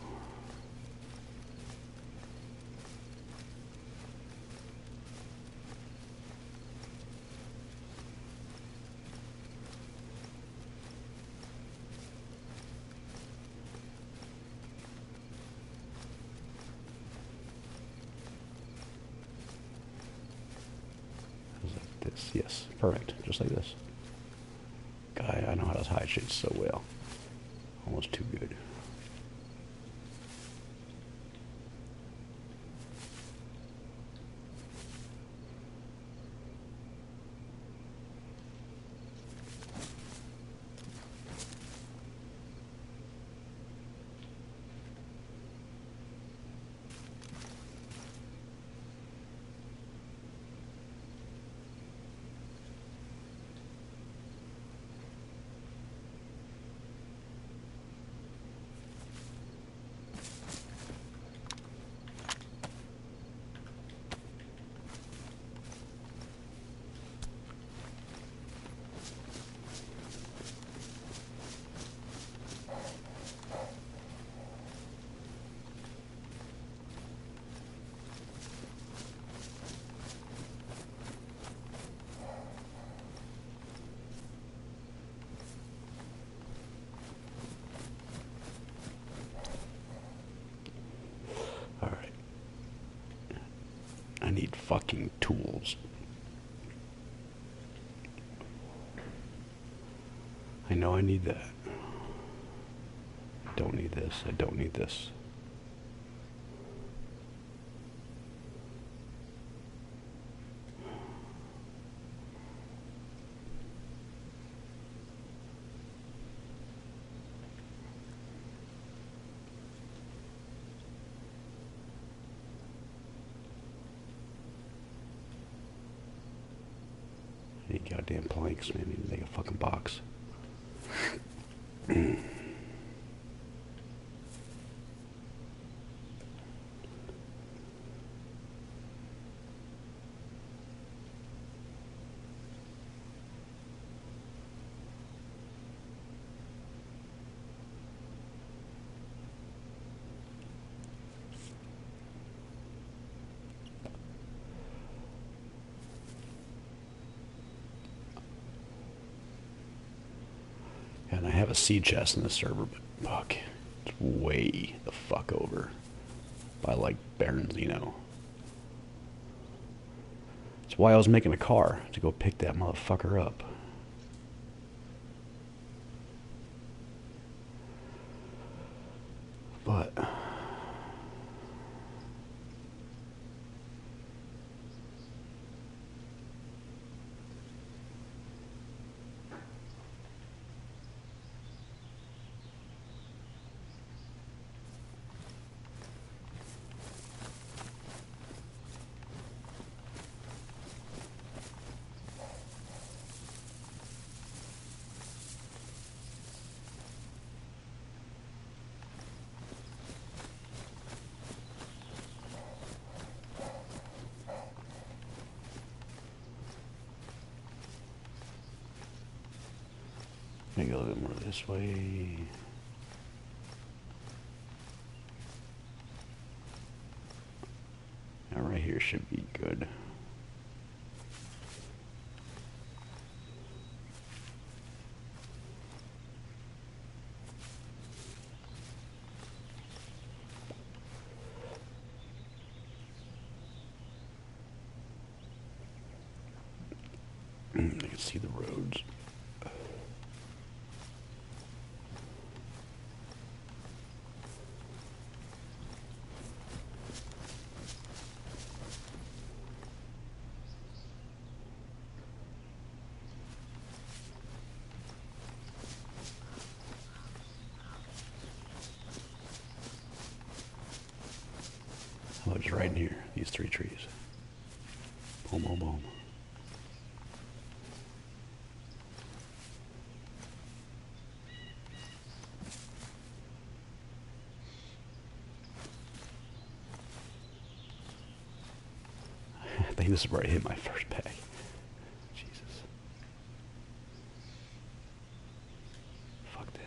Yes, perfect. Just like this. Guy, I know how to hide shit so well. Almost too good. I need fucking tools. I know I need that. I don't need this. I don't need this. Any goddamn planks, man. Need to make a fucking box. And I have a sea chest in the server, but fuck, it's way the fuck over by like Bernzino. That's why I was making a car to go pick that motherfucker up. But maybe a little bit more this way. Now right here should be good. I can see the roads. Oh, it's right in here, these 3 trees. Boom, boom, boom. I think this is where I hit my first bag. Jesus. Fuck that.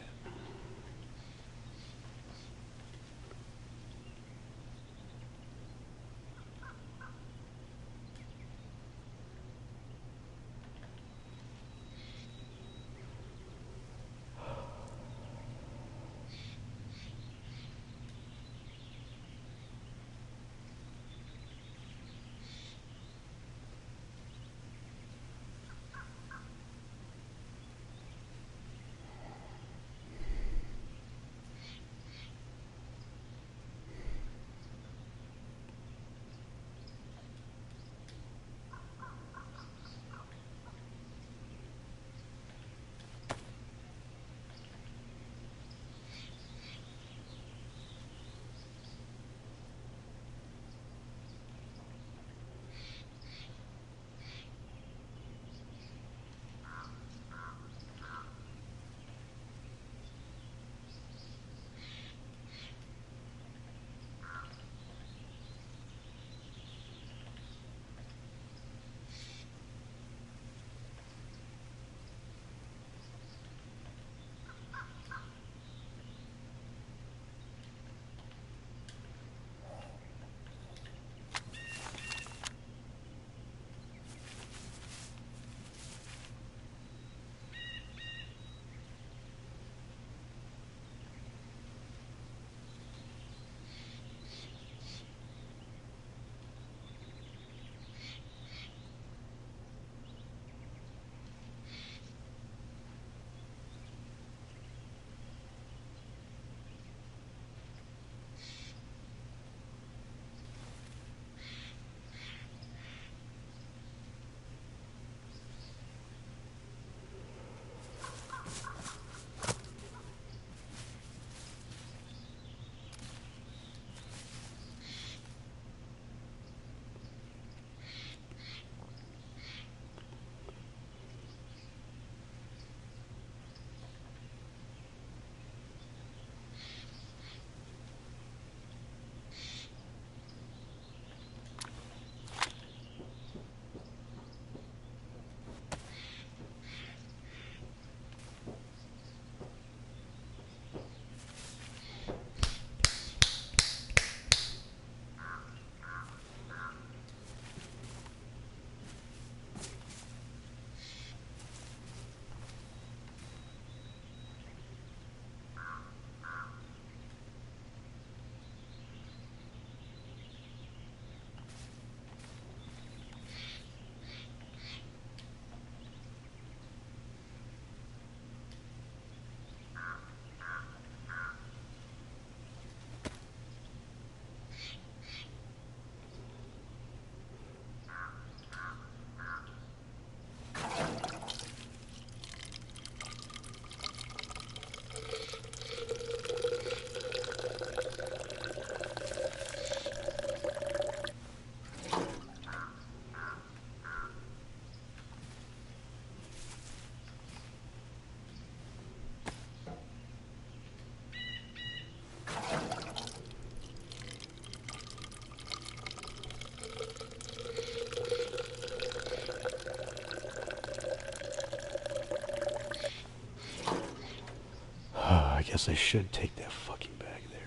guess I should take that fucking bag there,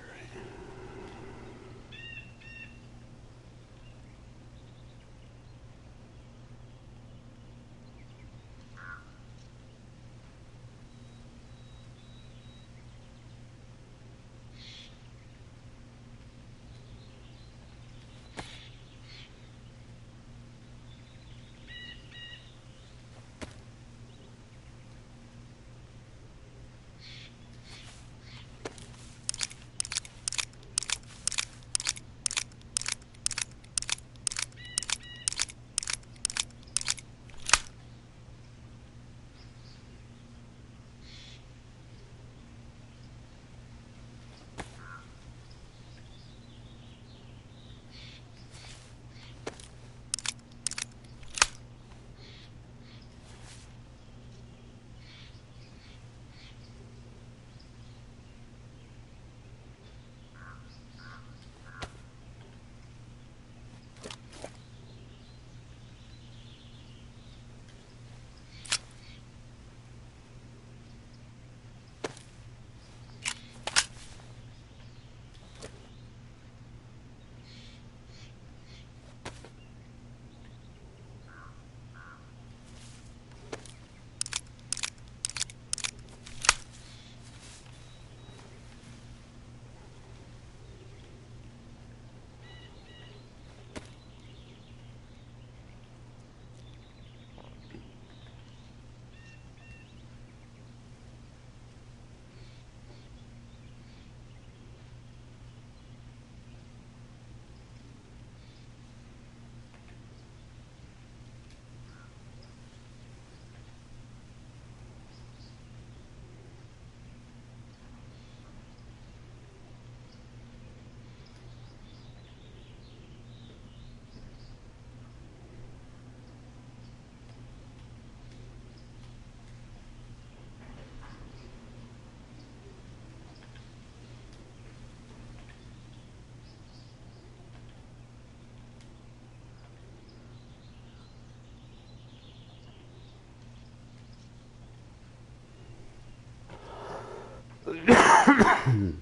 right?